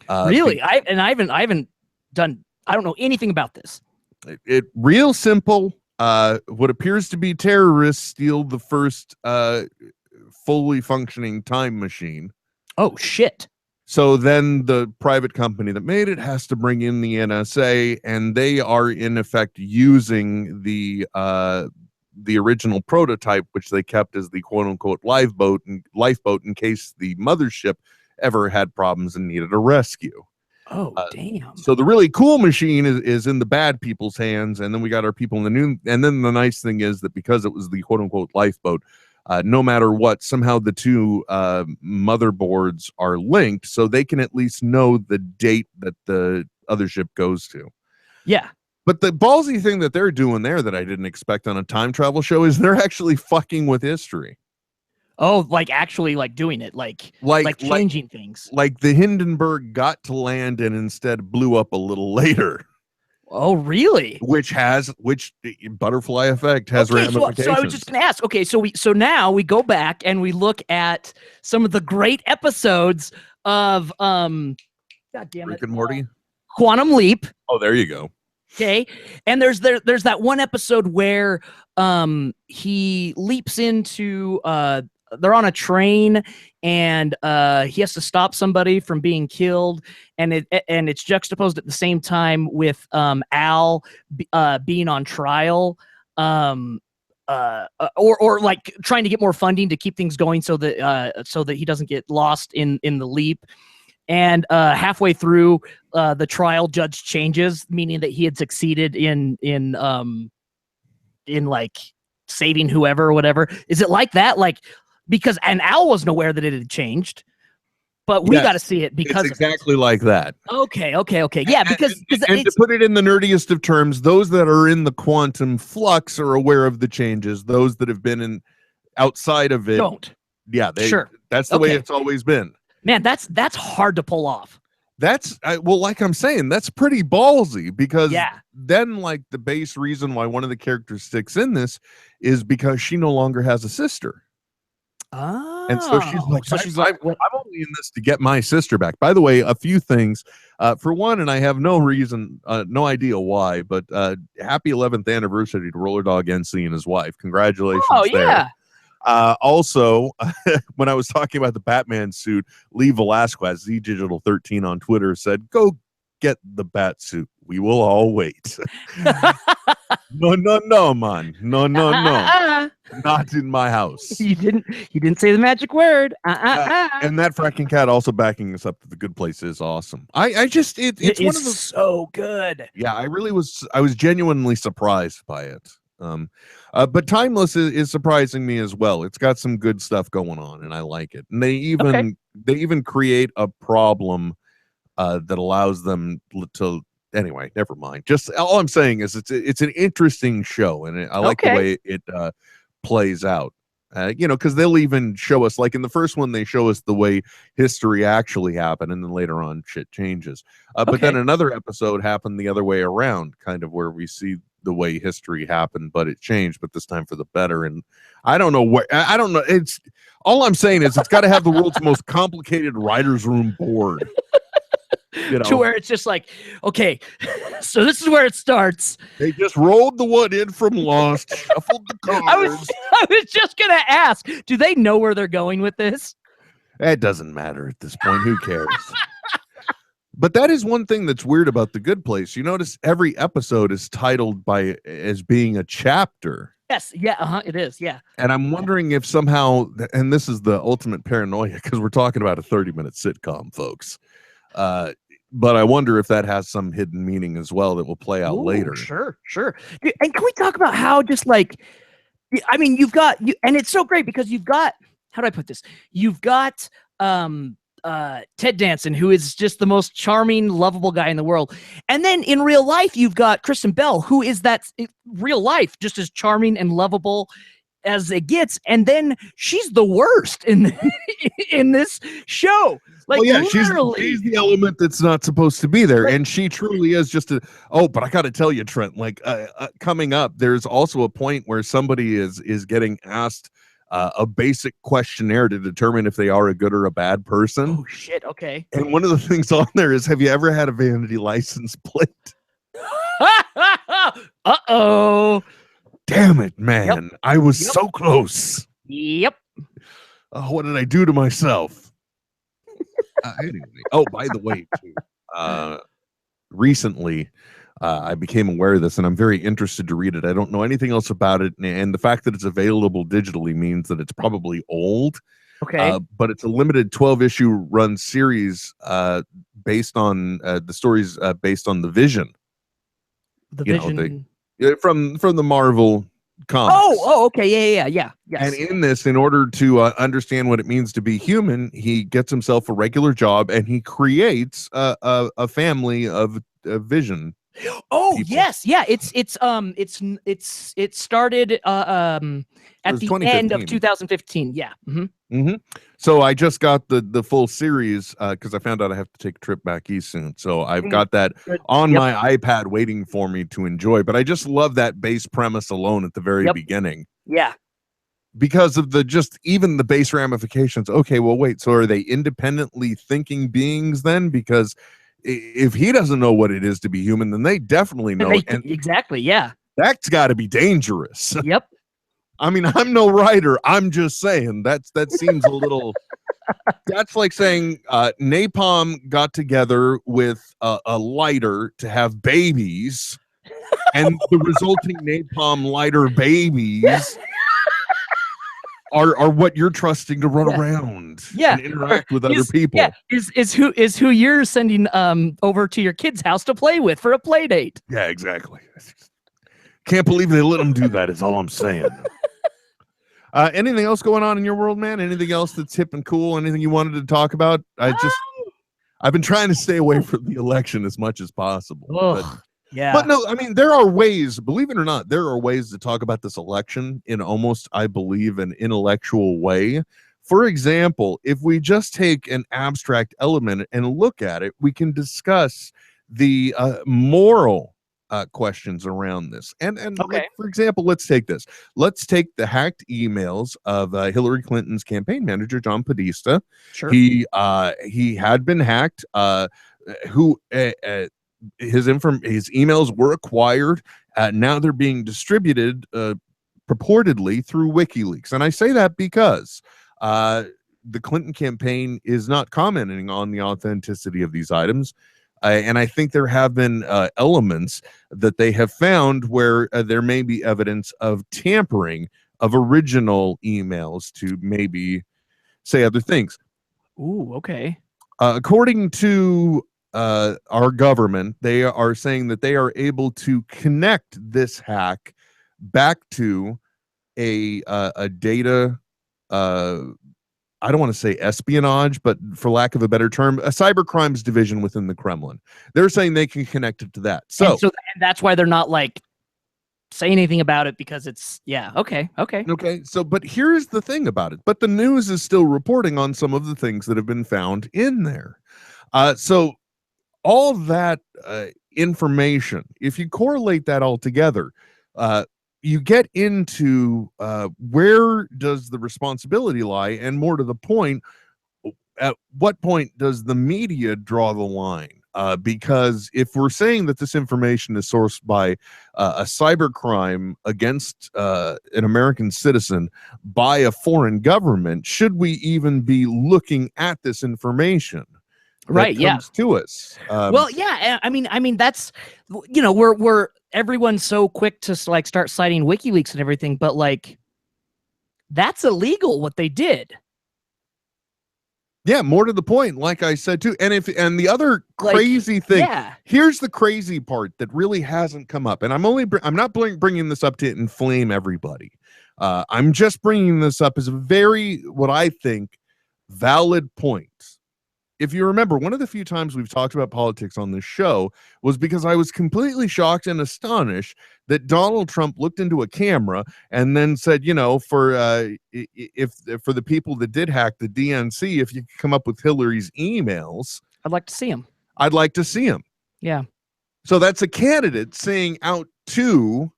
Really, I haven't done. I don't know anything about this. It real simple. What appears to be terrorists steal the first fully functioning time machine. Oh shit. So then the private company that made it has to bring in the NSA, and they are in effect using the original prototype, which they kept as the quote unquote lifeboat in case the mothership ever had problems and needed a rescue. Oh, damn. So the really cool machine is in the bad people's hands, and then we got our people in the new. And then the nice thing is that because it was the quote-unquote lifeboat, no matter what, somehow the two motherboards are linked, so they can at least know the date that the other ship goes to. Yeah. But the ballsy thing that they're doing there that I didn't expect on a time travel show is they're actually fucking with history. Oh, actually doing it, like changing things. Like the Hindenburg got to land and instead blew up a little later. Oh, really? Which butterfly effect has ramifications. So I was just going to ask. Okay, so now we go back and we look at some of the great episodes of God damn it, Rick and Morty, Quantum Leap. Oh, there you go. Okay, and there's that one episode where he leaps into they're on a train and he has to stop somebody from being killed, and it's juxtaposed at the same time with Al being on trial, or trying to get more funding to keep things going so that he doesn't get lost in the leap. And halfway through the trial, judge changes, meaning that he had succeeded in saving whoever or whatever. Is it like that? Because Al wasn't aware that it had changed, but we got to see it because it's exactly like that. Okay. Yeah, because to put it in the nerdiest of terms, those that are in the quantum flux are aware of the changes. Those that have been outside of it don't. Yeah, that's the way it's always been. Man, that's hard to pull off. Like I'm saying, that's pretty ballsy because then the base reason why one of the characters sticks in this is because she no longer has a sister. Oh. And so she's like, I'm only in this to get my sister back. By the way, a few things. For one, and I have no idea why, but happy 11th anniversary to Roller Dog NC and his wife. Congratulations. Oh, yeah. Also, when I was talking about the Batman suit, Lee Velasquez, ZDigital13 on Twitter, said, "Go get the bat suit. We will all wait." No, man. No. Not in my house. You didn't say the magic word. And that fracking cat also backing us up that the good place is awesome. It's one of those so good. Yeah, I was genuinely surprised by it. But Timeless is surprising me as well. It's got some good stuff going on, and I like it. And they even create a problem that allows them to. Anyway, never mind. Just all I'm saying is it's an interesting show, and I like the way it plays out. Because they'll even show us, like in the first one, they show us the way history actually happened, and then later on, shit changes. But then another episode happened the other way around, kind of where we see the way history happened, but it changed, but this time for the better. And I don't know. It's all I'm saying is it's got to have the world's most complicated writer's room board. To where it's just like, okay, so this is where it starts. They just rolled the one in from Lost, shuffled the cards. I was just gonna ask, do they know where they're going with this? It doesn't matter at this point. Who cares? But that is one thing that's weird about The Good Place. You notice every episode is titled as being a chapter. Yes, yeah, it is, yeah. And I'm wondering if somehow, and this is the ultimate paranoia, because we're talking about a 30-minute sitcom, folks. But I wonder if that has some hidden meaning as well that will play out later. Sure. And can we talk about how just like, I mean, and it's so great because you've got, how do I put this? You've got Ted Danson, who is just the most charming, lovable guy in the world. And then in real life, you've got Kristen Bell, who is real life, just as charming and lovable as it gets. And then she's the worst in this show. Like, she's the element that's not supposed to be there, and she truly is just but I got to tell you, Trent, like coming up, there's also a point where somebody is getting asked a basic questionnaire to determine if they are a good or a bad person. Oh shit! Okay. And one of the things on there is, have you ever had a vanity license plate? Uh-oh. Damn it, man! Yep. I was so close. Yep. What did I do to myself? Anyway. Oh, by the way, too, recently I became aware of this, and I'm very interested to read it. I don't know anything else about it, and the fact that it's available digitally means that it's probably old. Okay. But it's a limited 12-issue run series based on the stories based on the Vision. The Vision from the Marvel comics. Oh, okay, yeah. Yes. And in this, in order to understand what it means to be human, he gets himself a regular job, and he creates a family of Vision. Oh, people. Yes, yeah. It started at the end of 2015. Yeah. Mm-hmm. So I just got the full series because I found out I have to take a trip back east soon. So I've got that on my iPad waiting for me to enjoy. But I just love that base premise alone at the very beginning. Yeah. Because of even the base ramifications. Okay, well, wait. So are they independently thinking beings then? Because if he doesn't know what it is to be human, then they definitely know. Exactly. Yeah. That's got to be dangerous. Yep. I mean, I'm no writer. I'm just saying that seems a little. That's like saying Napalm got together with a lighter to have babies, and the resulting Napalm lighter babies are what you're trusting to run around and interact with other people. Yeah, is who you're sending over to your kid's house to play with for a play date. Yeah, exactly. Can't believe they let them do that, is all I'm saying. Anything else going on in your world, man? Anything else that's hip and cool? Anything you wanted to talk about? I've been trying to stay away from the election as much as possible. But no, I mean, there are ways, believe it or not, there are ways to talk about this election in almost, I believe, an intellectual way. For example, if we just take an abstract element and look at it, we can discuss the moral questions around this. And like, for example, let's take this. Let's take the hacked emails of Hillary Clinton's campaign manager, John Podesta. Sure. He had been hacked. His emails were acquired. Now they're being distributed purportedly through WikiLeaks. And I say that because the Clinton campaign is not commenting on the authenticity of these items. And I think there have been elements that they have found where there may be evidence of tampering of original emails to maybe say other things. Ooh, okay. According to our government, they are saying that they are able to connect this hack back to a data, I don't want to say espionage, but for lack of a better term, a cyber crimes division within the Kremlin. They're saying they can connect it to that. So and that's why they're not like say anything about it, because it's okay. So but here's the thing about it. But the news is still reporting on some of the things that have been found in there. So all that information, if you correlate that all together, you get into where does the responsibility lie, and more to the point, at what point does the media draw the line? Because if we're saying that this information is sourced by a cyber crime against an American citizen by a foreign government, should we even be looking at this information? Right. Comes to us. Well, yeah. I mean, that's, we're everyone's so quick to like start citing WikiLeaks and everything, but like, that's illegal what they did. Yeah, more to the point, like I said too. And the other crazy thing, here's the crazy part that really hasn't come up, and I'm not bringing this up to inflame everybody. I'm just bringing this up as a very, what I think, valid point. If you remember, one of the few times we've talked about politics on this show was because I was completely shocked and astonished that Donald Trump looked into a camera and then said, for the people that did hack the DNC, if you could come up with Hillary's emails, I'd like to see him. I'd like to see him. Yeah. So that's a candidate saying out to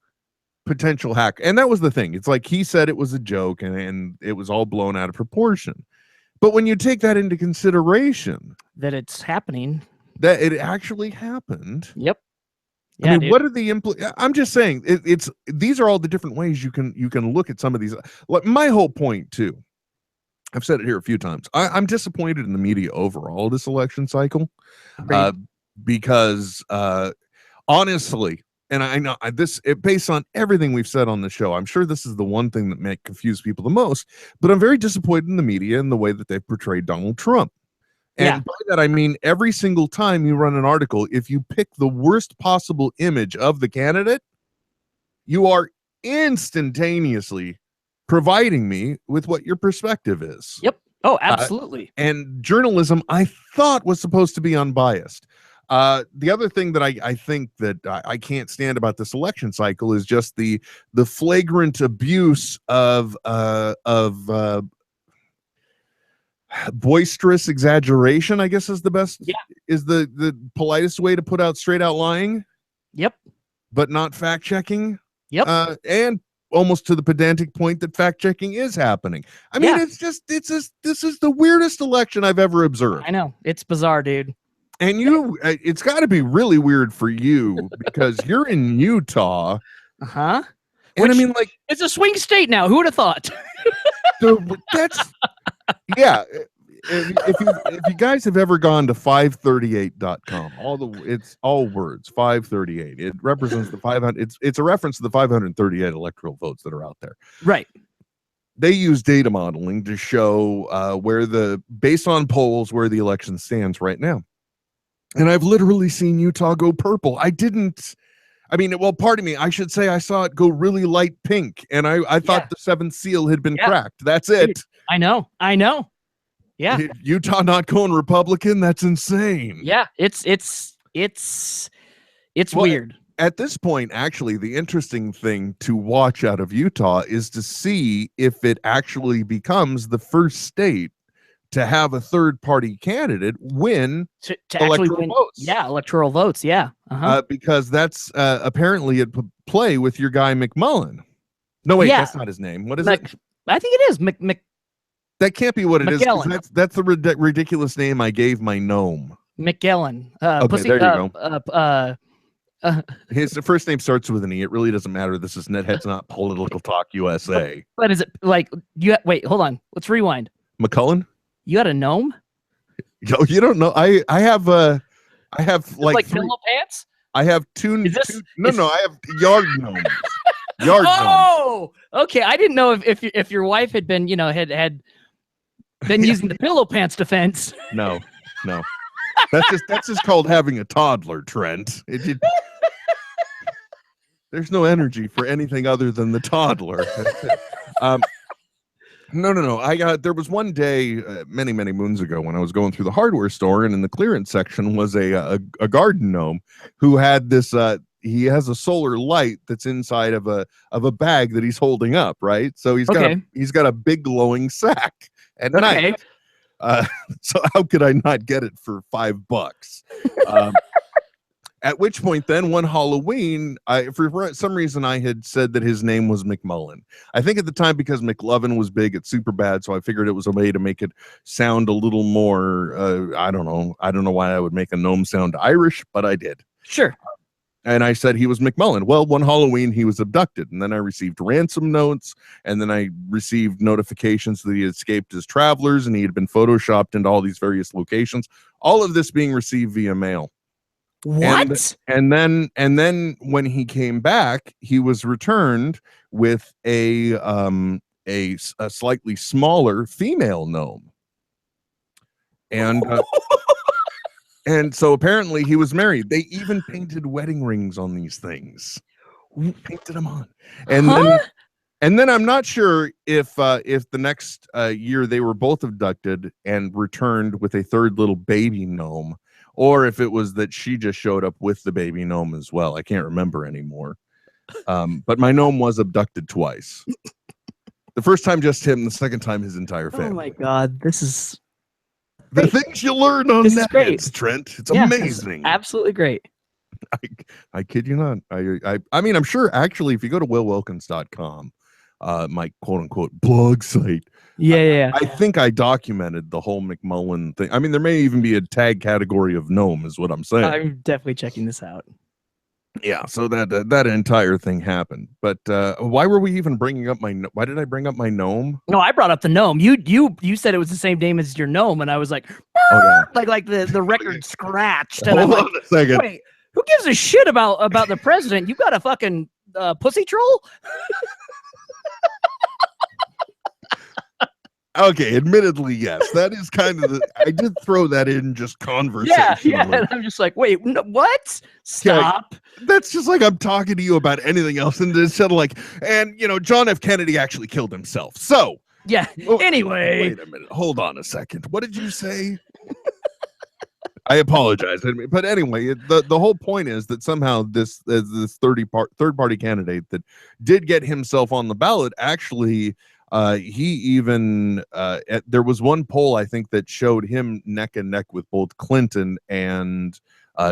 potential hack. And that was the thing. It's like he said it was a joke and it was all blown out of proportion. But when you take that into consideration, that it's happening, that it actually happened. Yep. Yeah, I mean, what are the I'm just saying these are all the different ways you can look at some of these. Like my whole point too, I've said it here a few times. I'm disappointed in the media overall this election cycle, because honestly, and I know based on everything we've said on the show, I'm sure this is the one thing that may confuse people the most, but I'm very disappointed in the media and the way that they've portrayed Donald Trump. And by that, I mean, every single time you run an article, if you pick the worst possible image of the candidate, you are instantaneously providing me with what your perspective is. Yep. Oh, absolutely. And journalism, I thought, was supposed to be unbiased. The other thing that I think that I can't stand about this election cycle is just the flagrant abuse of boisterous exaggeration, I guess is the best, is the politest way to put out straight out lying. Yep. But not fact checking. Yep. And almost to the pedantic point that fact checking is happening. I mean, this is the weirdest election I've ever observed. I know, it's bizarre, dude. And it's got to be really weird for you because you're in Utah. Uh-huh. And I mean, like, it's a swing state now. Who would have thought? That's If you guys have ever gone to 538.com, it's all words, 538. It represents the 500. It's a reference to the 538 electoral votes that are out there. Right. They use data modeling to show based on polls where the election stands right now. And I've literally seen Utah go purple. Pardon me, I should say I saw it go really light pink, and I thought the seventh seal had been cracked. That's it. I know. Yeah. Utah not going Republican? That's insane. Yeah, it's weird. At this point, actually, the interesting thing to watch out of Utah is to see if it actually becomes the first state to have a third-party candidate win to actually win votes. Yeah, electoral votes. Yeah, because that's apparently at play with your guy McMullen. No, wait, that's not his name. What is it? I think it is That can't be what it McGillen. is. That's the ridiculous name I gave my gnome. McGillen. Okay, there you go. His first name starts with an E. It really doesn't matter. This is NetHeads, not Political Talk USA. But is it like wait, hold on. Let's rewind. McCullen? You got a gnome? Yo, you don't know. I have like pillow pants? I have two. I have yard gnomes. Gnomes. Oh, okay. I didn't know if your wife had been, had been using the pillow pants defense. No. That's just called having a toddler, Trent. There's no energy for anything other than the toddler. No. There was one day many moons ago when I was going through the hardware store, and in the clearance section was a garden gnome who had this. He has a solar light that's inside of a bag that he's holding up, right? So he's got a big glowing sack at night. So how could I not get it for $5? At which point, then one Halloween, for some reason, I had said that his name was McMullen. I think at the time because McLovin was big at Superbad, so I figured it was a way to make it sound a little more. I don't know why I would make a gnome sound Irish, but I did. Sure. And I said he was McMullen. Well, one Halloween he was abducted, and then I received ransom notes, and then I received notifications that he had escaped as travelers, and he had been photoshopped into all these various locations. All of this being received via mail. What? And then when he came back, he was returned with a slightly smaller female gnome, and. And so apparently he was married. They even painted wedding rings on these things. Painted them on. And then I'm not sure if the next year they were both abducted and returned with a third little baby gnome, or if it was that she just showed up with the baby gnome as well. I can't remember anymore. But my gnome was abducted twice. The first time just him, the second time his entire family. Oh my God, this is... The things you learn on NetHeads, Trent. It's amazing. Absolutely great. I kid you not. I mean, I'm sure actually if you go to willwilkins.com, my quote unquote blog site. Yeah. I think I documented the whole McMullen thing. I mean, there may even be a tag category of gnome is what I'm saying. I'm definitely checking this out. Yeah, so that entire thing happened. But why were we even bringing up why did I bring up my gnome? No, I brought up the gnome. You said it was the same name as your gnome, and I was like, like the record scratched. And Hold on a second. Wait, who gives a shit about the president? You got a fucking pussy troll? Okay, admittedly, yes. That is kind of I did throw that in just conversation. Yeah. And I'm just like, wait, what? Stop. Yeah, that's just like I'm talking to you about anything else, and instead of like, and John F. Kennedy actually killed himself. So yeah. Anyway, wait a minute. Hold on a second. What did you say? I apologize. But anyway, the whole point is that somehow this third party candidate that did get himself on the ballot actually. He even there was one poll I think that showed him neck and neck with both Clinton and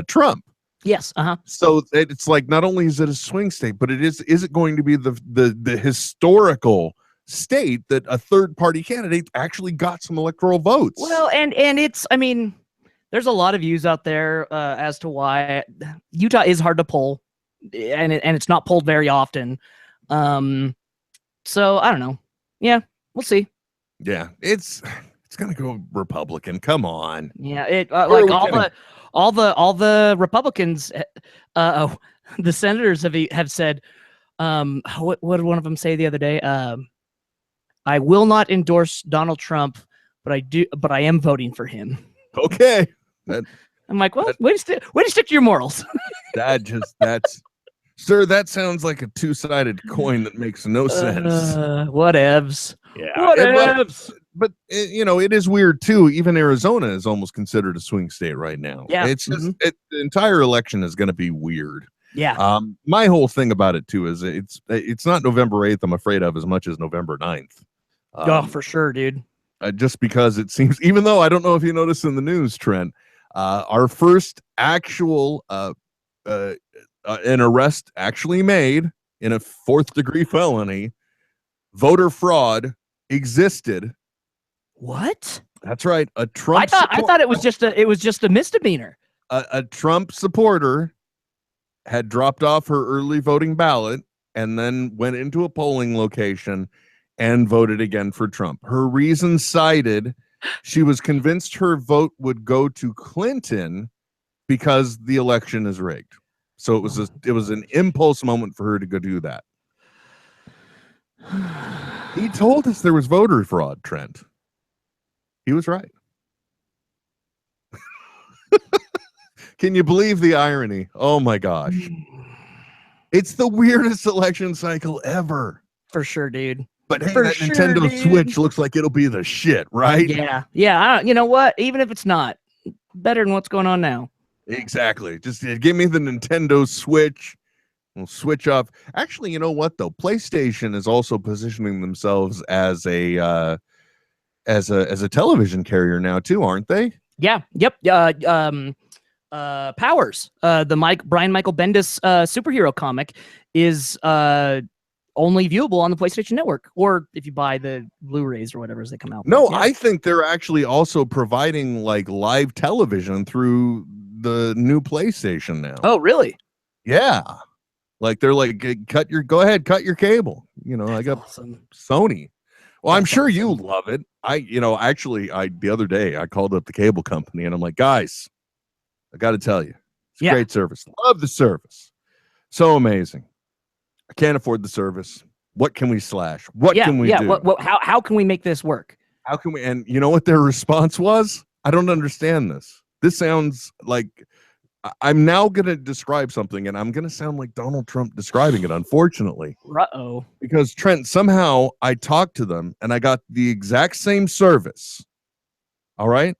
Trump. Yes. So it's like not only is it a swing state, but is it going to be the historical state that a third party candidate actually got some electoral votes? Well, and it's there's a lot of views out there as to why Utah is hard to poll, and it's not polled very often. So I don't know. Yeah, we'll see. Yeah, it's gonna go Republican. Come on. Yeah, it like all the Republicans, the senators have said. What did one of them say the other day? I will not endorse Donald Trump, but I am voting for him. Okay. I'm like, well, way to stick to your morals. Sir, that sounds like a two-sided coin that makes no sense. Whatevs. Yeah. Whatevs. But it is weird too. Even Arizona is almost considered a swing state right now. Yeah. It's just the entire election is going to be weird. Yeah. My whole thing about it too is it's not November 8th I'm afraid of as much as November 9th. For sure, dude. Just because it seems, even though I don't know if you noticed in the news, Trent, our first actual an arrest actually made in a 4th degree felony, voter fraud existed. What? That's right. A Trump. I thought it was just a misdemeanor. A Trump supporter had dropped off her early voting ballot and then went into a polling location and voted again for Trump. Her reason cited, she was convinced her vote would go to Clinton because the election is rigged. So it was an impulse moment for her to go do that. He told us there was voter fraud, Trent. He was right. Can you believe the irony? Oh my gosh. It's the weirdest election cycle ever. For sure, dude. But hey, For that sure, Nintendo dude. Switch looks like it'll be the shit, right? Yeah. You know what? Even if it's not, better than what's going on now. Exactly. Just give me the Nintendo Switch. We'll switch off. Actually, you know what though? PlayStation is also positioning themselves as a television carrier now too, aren't they? Yeah. Yep. Powers. The Brian Michael Bendis superhero comic is only viewable on the PlayStation Network, or if you buy the Blu-rays or whatever as they come out. No, yeah. I think they're actually also providing like live television through the new PlayStation now. Oh, really? Yeah. Like they're like, go ahead, cut your cable. You know, I got awesome. Sony. Well, I'm That's sure awesome. you love it. The other day I called up the cable company and I'm like, guys, I got to tell you, it's a great service. Love the service. So amazing. I can't afford the service. What can we slash? What can we do? How can we make this work? How can we? And you know what their response was? I don't understand this. This sounds like I'm now going to describe something and I'm going to sound like Donald Trump describing it, unfortunately. Uh-oh. Because Trent, somehow I talked to them and I got the exact same service. All right.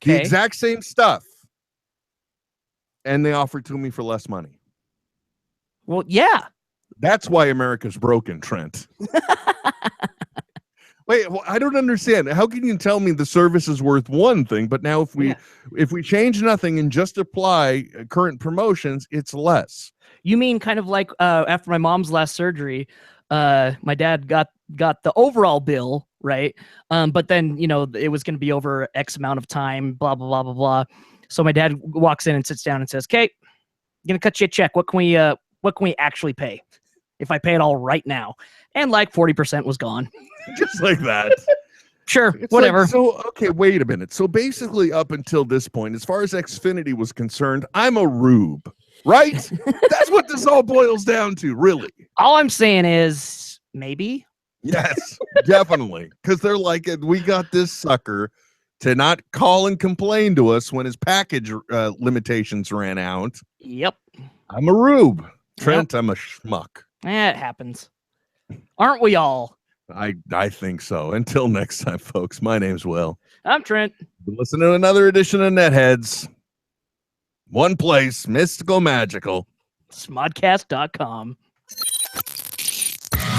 The exact same stuff. And they offered to me for less money. Well, yeah. That's why America's broken, Trent. Wait, well, I don't understand. How can you tell me the service is worth one thing, but now if we change nothing and just apply current promotions, it's less? You mean kind of like after my mom's last surgery, my dad got the overall bill, right? But then, you know, it was going to be over X amount of time, blah, blah, blah, blah, blah. So my dad walks in and sits down and says, "Okay, I'm going to cut you a check. What can we actually pay if I pay it all right now?" And like 40% was gone. Just like that. Sure, It's whatever. Like, so, okay, wait a minute. So basically up until this point, as far as Xfinity was concerned, I'm a rube, right? That's what this all boils down to, really. All I'm saying is maybe. Yes, definitely. Because they're like, we got this sucker to not call and complain to us when his package limitations ran out. Yep. I'm a rube. Trent, I'm a schmuck. It happens. Aren't we all? I think so. Until next time, folks, my name's Will. I'm Trent. Listen to another edition of NetHeads. One place, mystical, magical. Smodcast.com.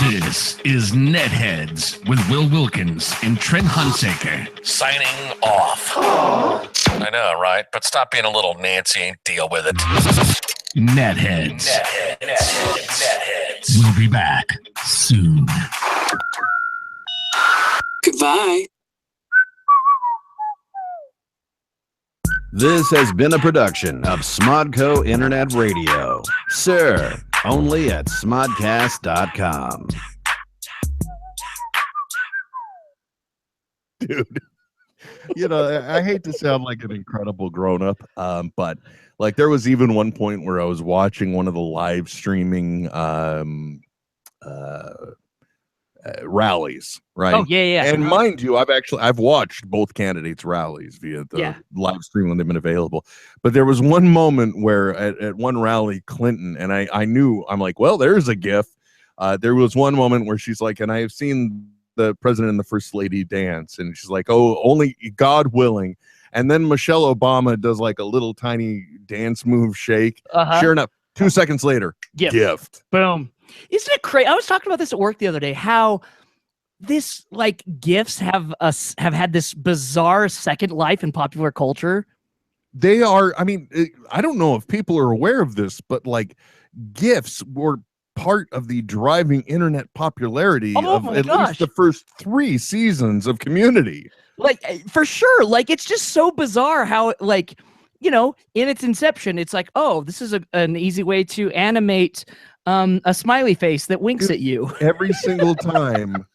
This is NetHeads with Will Wilkins and Trent Hunsaker. Signing off. I know, right? But stop being a little Nancy and deal with it. NetHeads. NetHeads. We'll be back soon. Goodbye. This has been a production of Smodco Internet Radio. Sir, only at smodcast.com. Dude, you know, I hate to sound like an incredible grown-up, but like there was even one point where I was watching one of the live streaming rallies, right? Oh, yeah. And mind you, I've watched both candidates' rallies via the live stream when they've been available. But there was one moment where at one rally, Clinton, and I'm like, well, there's a gif. There was one moment where she's like, and I have seen the president and the first lady dance, and she's like, oh, only God willing. And then Michelle Obama does like a little tiny dance move shake. Sure enough, 2 seconds later, gift. Boom. Isn't it crazy? I was talking about this at work the other day, how this like gifts have had this bizarre second life in popular culture. They are, I mean, I don't know if people are aware of this, but like gifts were part of the driving internet popularity of at least the first 3 seasons of Community. Like, for sure. Like, it's just so bizarre how, like, you know, in its inception, it's like, oh, this is an easy way to animate a smiley face that winks at you. Every single time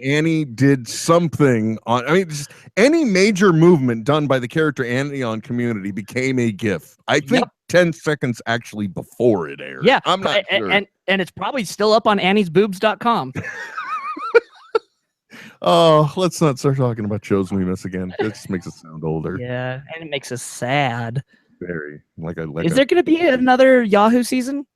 Annie did something on, I mean, just any major movement done by the character Annie on Community became a GIF. I think 10 seconds actually before it aired. Yeah, I'm not sure. And it's probably still up on anniesboobs.com. Oh, let's not start talking about shows we miss again. It just makes us sound older. Yeah, and it makes us sad. Very. Is there going to be another Yahoo season?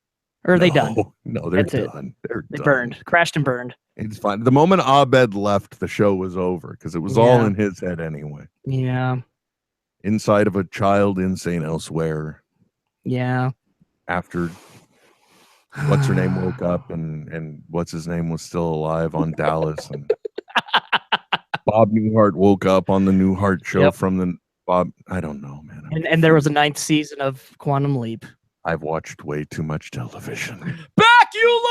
Or are they done? No, they're That's it. done. They done. burned, crashed and burned. It's fine. The moment Abed left, the show was over because it was all in his head anyway. Yeah. Inside of a child insane elsewhere. Yeah. After what's her name woke up and what's his name was still alive on Dallas, and Bob Newhart woke up on the Newhart show from the Bob. I don't know, man. And there was a 9th season of Quantum Leap. I've watched way too much television. Back you